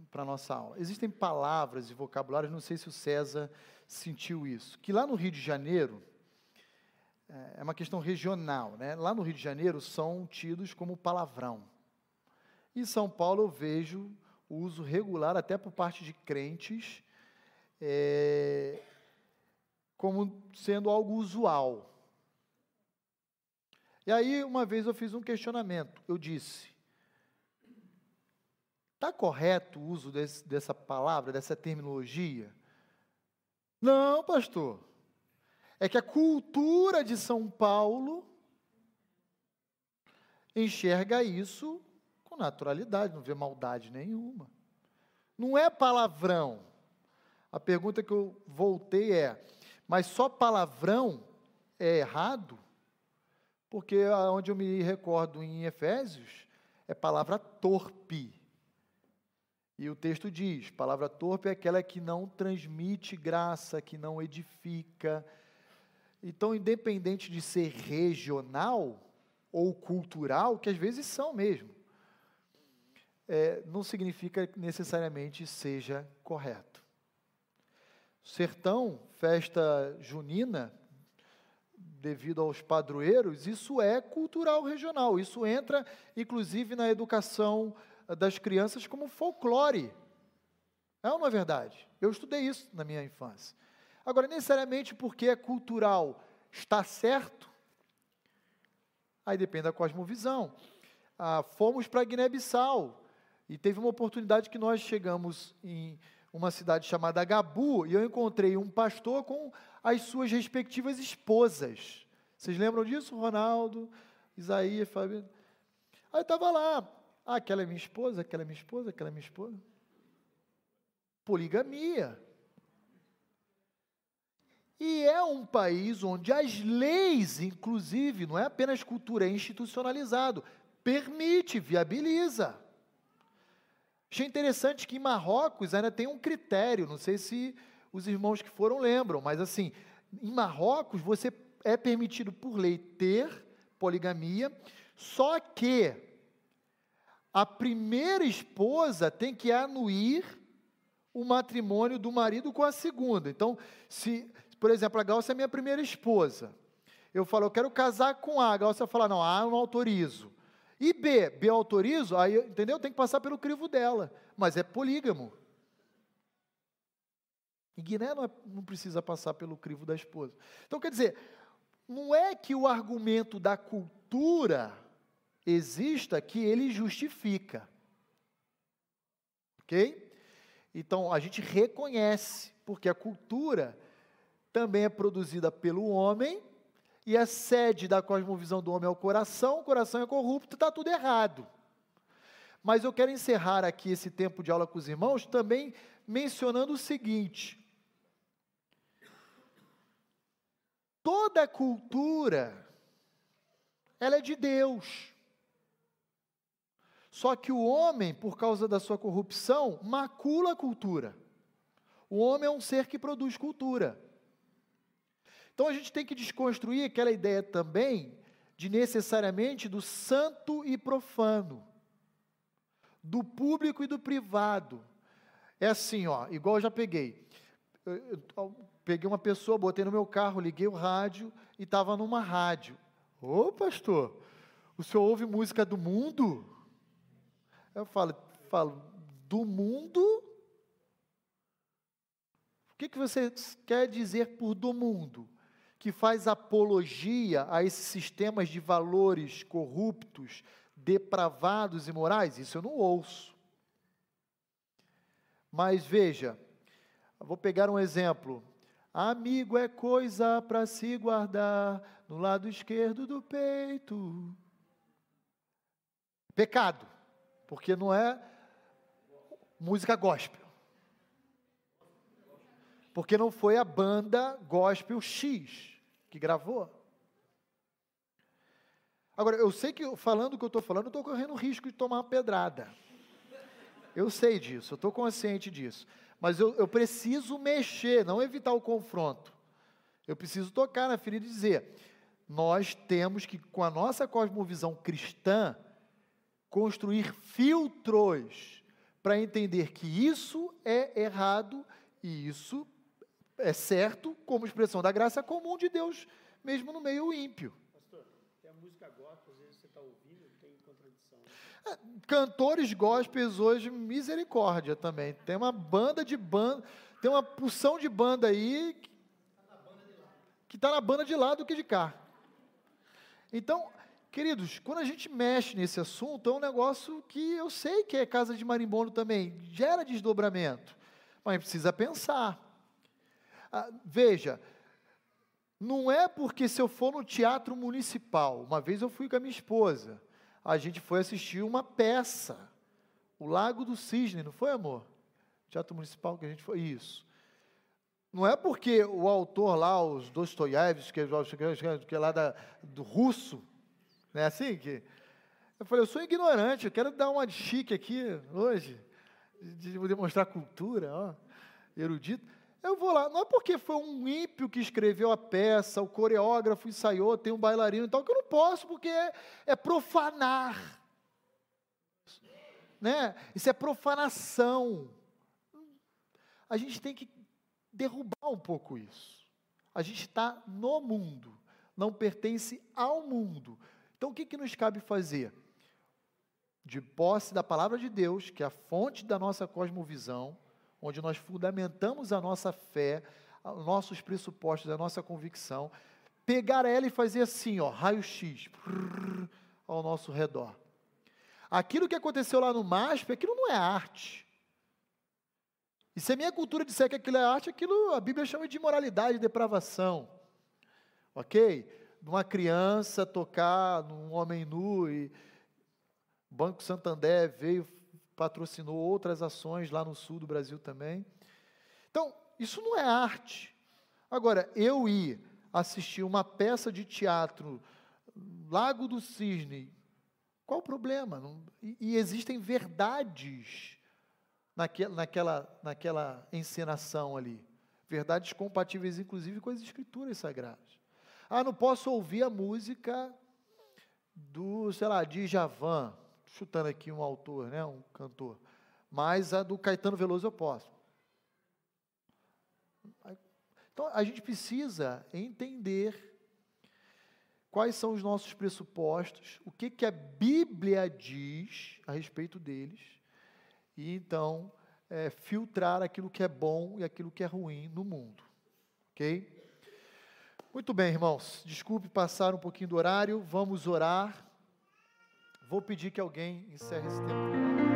para a nossa aula, existem palavras e vocabulários, não sei se o César sentiu isso, que lá no Rio de Janeiro, é uma questão regional, né? Lá no Rio de Janeiro são tidos como palavrão. Em São Paulo eu vejo o uso regular, até por parte de crentes, como sendo algo usual. E aí, uma vez eu fiz um questionamento. Eu disse, está correto o uso dessa palavra, dessa terminologia? Não, pastor. É que a cultura de São Paulo enxerga isso com naturalidade, não vê maldade nenhuma. Não é palavrão. A pergunta que eu voltei mas só palavrão é errado? Porque onde eu me recordo em Efésios, é palavra torpe. E o texto diz, palavra torpe é aquela que não transmite graça, que não edifica. Então, independente de ser regional ou cultural, que às vezes são mesmo, não significa que necessariamente seja correto. Sertão, festa junina, devido aos padroeiros, isso é cultural regional, isso entra, inclusive, na educação das crianças como folclore. É ou não é verdade? Eu estudei isso na minha infância. Agora, necessariamente porque é cultural, está certo? Aí depende da cosmovisão. Fomos para Guiné-Bissau, e teve uma oportunidade que nós chegamos em uma cidade chamada Gabu, e eu encontrei um pastor com as suas respectivas esposas. Vocês lembram disso? Ronaldo, Isaías, Fábio. Aí eu estava lá, aquela é minha esposa, aquela é minha esposa, aquela é minha esposa. Poligamia. E é um país onde as leis, inclusive, não é apenas cultura, é institucionalizado, permite, viabiliza. Achei interessante que em Marrocos ainda tem um critério, não sei se os irmãos que foram lembram, mas assim, em Marrocos você é permitido por lei ter poligamia, só que a primeira esposa tem que anuir o matrimônio do marido com a segunda. Então, se, por exemplo, a Gáucia é minha primeira esposa, eu falo, eu quero casar com A Gáucia fala, não, A eu não autorizo. E B eu autorizo, aí, entendeu? Tem que passar pelo crivo dela, mas é polígamo. Em Guiné não precisa passar pelo crivo da esposa. Então, quer dizer, não é que o argumento da cultura exista que ele justifica. Ok? Então, a gente reconhece, porque a cultura também é produzida pelo homem, e a sede da cosmovisão do homem é o coração é corrupto, está tudo errado. Mas eu quero encerrar aqui esse tempo de aula com os irmãos também mencionando o seguinte: toda cultura, ela é de Deus. Só que o homem, por causa da sua corrupção, macula a cultura. O homem é um ser que produz cultura. Então a gente tem que desconstruir aquela ideia também de necessariamente do santo e profano, do público e do privado. É assim, igual eu já peguei. Eu peguei uma pessoa, botei no meu carro, liguei o rádio e estava numa rádio. Ô pastor, o senhor ouve música do mundo? Eu falo, do mundo? O que você quer dizer por do mundo? Que faz apologia a esses sistemas de valores corruptos, depravados e morais? Isso eu não ouço. Mas veja, eu vou pegar um exemplo. Amigo é coisa para se guardar no lado esquerdo do peito. Pecado, porque não é música gospel. Porque não foi a banda gospel X que gravou. Agora, eu sei que falando o que eu estou falando, eu estou correndo risco de tomar uma pedrada. Eu sei disso, eu estou consciente disso. Mas eu preciso mexer, não evitar o confronto. Eu preciso tocar na ferida e dizer, nós temos que, com a nossa cosmovisão cristã, construir filtros para entender que isso é errado e isso é certo como expressão da graça comum de Deus, mesmo no meio ímpio. Pastor, tem a música gospel, às vezes você está ouvindo, tem contradição. Cantores gospels hoje, misericórdia também. Tem uma tem uma porção de banda aí que está na banda de lá do que de cá. Então, queridos, quando a gente mexe nesse assunto, é um negócio que eu sei que é casa de marimbondo também, gera desdobramento, mas precisa pensar. Veja, não é porque se eu for no teatro municipal, uma vez eu fui com a minha esposa, a gente foi assistir uma peça, O Lago do Cisne, não foi, amor? Teatro municipal que a gente foi, isso. Não é porque o autor lá, os Dostoiévski, que é lá do russo, não é assim que... Eu falei, eu sou ignorante, eu quero dar uma de chique aqui hoje, de demonstrar cultura, ó, erudito. Eu vou lá, não é porque foi um ímpio que escreveu a peça, o coreógrafo ensaiou, tem um bailarino e tal, que eu não posso, porque é profanar. Né? Isso é profanação. A gente tem que derrubar um pouco isso. A gente está no mundo, não pertence ao mundo. Então, o que nos cabe fazer? De posse da palavra de Deus, que é a fonte da nossa cosmovisão, onde nós fundamentamos a nossa fé, os nossos pressupostos, a nossa convicção, pegar ela e fazer assim, ó, raio-x, ao nosso redor. Aquilo que aconteceu lá no MASP, aquilo não é arte. E se a minha cultura disser que aquilo é arte, aquilo a Bíblia chama de imoralidade, depravação. Ok? Uma criança tocar num homem nu, e o Banco Santander patrocinou outras ações lá no sul do Brasil também. Então, isso não é arte. Agora, eu ir assistir uma peça de teatro, Lago do Cisne, qual o problema? E existem verdades naquela encenação ali. Verdades compatíveis, inclusive, com as Escrituras Sagradas. Não posso ouvir a música do, sei lá, Djavan, chutando aqui um autor, né, um cantor, mas a do Caetano Veloso eu posso. Então, a gente precisa entender quais são os nossos pressupostos, o que a Bíblia diz a respeito deles, e então filtrar aquilo que é bom e aquilo que é ruim no mundo. Ok? Muito bem, irmãos. Desculpe passar um pouquinho do horário, vamos orar. Vou pedir que alguém encerre esse tempo.